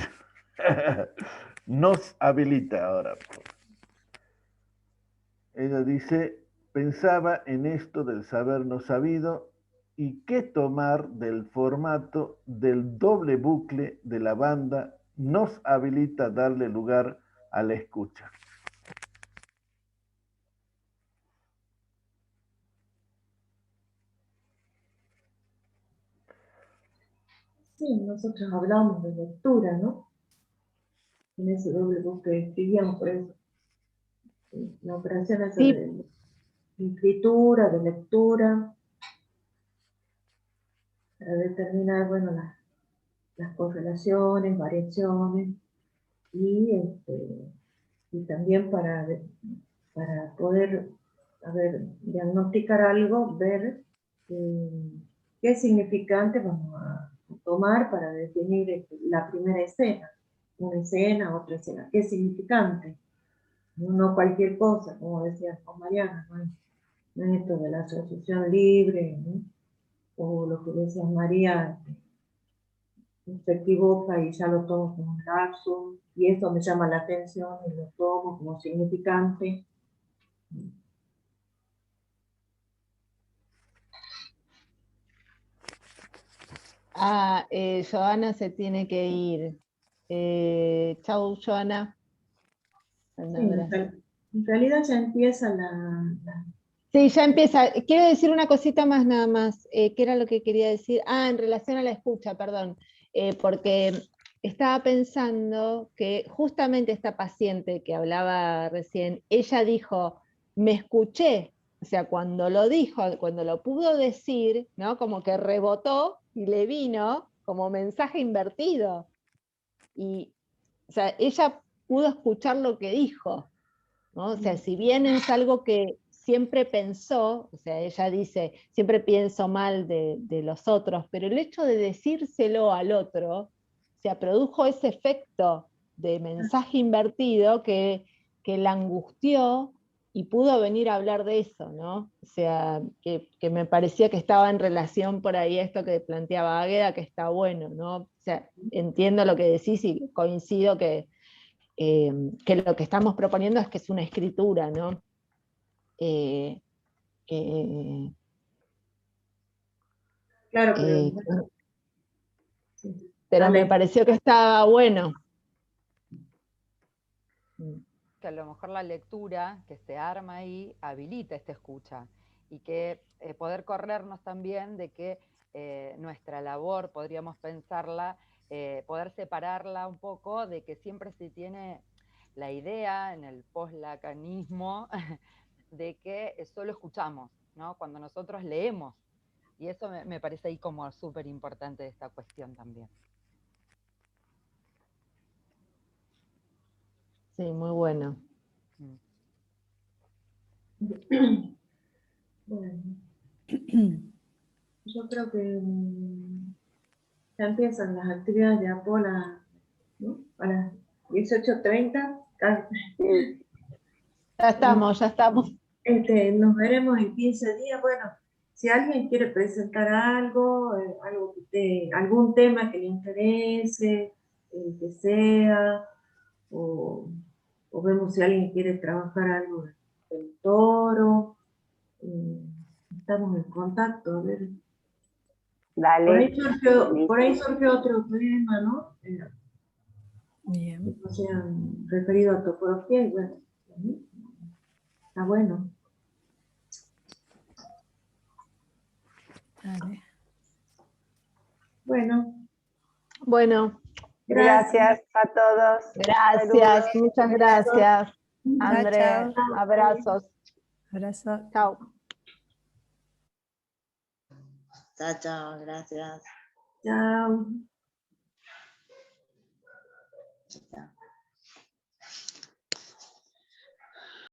Nos habilita ahora. Ella dice, pensaba en esto del saber no sabido y qué tomar del formato del doble bucle de la banda nos habilita darle lugar a la escucha. Sí, nosotros hablamos de lectura, ¿no? En ese doble bucle que escribíamos, por eso. La operación esa Sí. de escritura, de lectura, para determinar, bueno, las correlaciones, variaciones, y también para poder, a ver, diagnosticar algo, ver qué significante vamos a tomar para definir la primera escena, una escena, otra escena, qué significante, no cualquier cosa, como decía con Mariana, no es esto de la asociación libre, ¿no? O lo que decía María, se equivoca y ya lo tomo como un lapso, y eso me llama la atención y lo tomo como significante. Joana se tiene que ir. Chau, Joana. Un Sí, abrazo. en realidad ya empieza Sí, ya empieza. Quiero decir una cosita más nada más. ¿Qué era lo que quería decir? En relación a la escucha, perdón. Porque estaba pensando que justamente esta paciente que hablaba recién, ella dijo, me escuché. O sea, cuando lo dijo, cuando lo pudo decir, ¿no? Como que rebotó y le vino como mensaje invertido. Y, o sea, ella pudo escuchar lo que dijo, ¿no? O sea, si bien es algo que siempre pensó, o sea, ella dice, siempre pienso mal de los otros, pero el hecho de decírselo al otro, o sea, produjo ese efecto de mensaje invertido que la angustió y pudo venir a hablar de eso, ¿no? O sea, que me parecía que estaba en relación por ahí a esto que planteaba Águeda, que está bueno, ¿no? O sea, entiendo lo que decís y coincido que lo que estamos proponiendo es que es una escritura, ¿no? Eh, eh, claro, eh, sí, pero me Ale, pareció que estaba bueno. Que a lo mejor la lectura que se arma ahí habilita esta escucha y que poder corrernos también de que nuestra labor, podríamos pensarla, poder separarla un poco de que siempre se tiene la idea en el post-lacanismo de que solo escuchamos, ¿no? Cuando nosotros leemos. Y eso me parece ahí como súper importante de esta cuestión también. Sí, muy bueno. bueno, yo creo que ya empiezan las actividades de Apola, ¿no? A las 18:30, Ya estamos, ya estamos. nos veremos en 15 días. Bueno, si alguien quiere presentar algo, algún tema que le interese, el que sea, o vemos si alguien quiere trabajar algo del toro, estamos en contacto, a ver. Dale. Por ahí surgió otro tema, ¿no? Bien. Que no sea referido a topología, y bueno, está bueno. Dale. Bueno, Bueno, Gracias a todos. gracias, muchas gracias. André, chao. abrazos. Abrazo. Chao. Chao, chao, gracias. chao.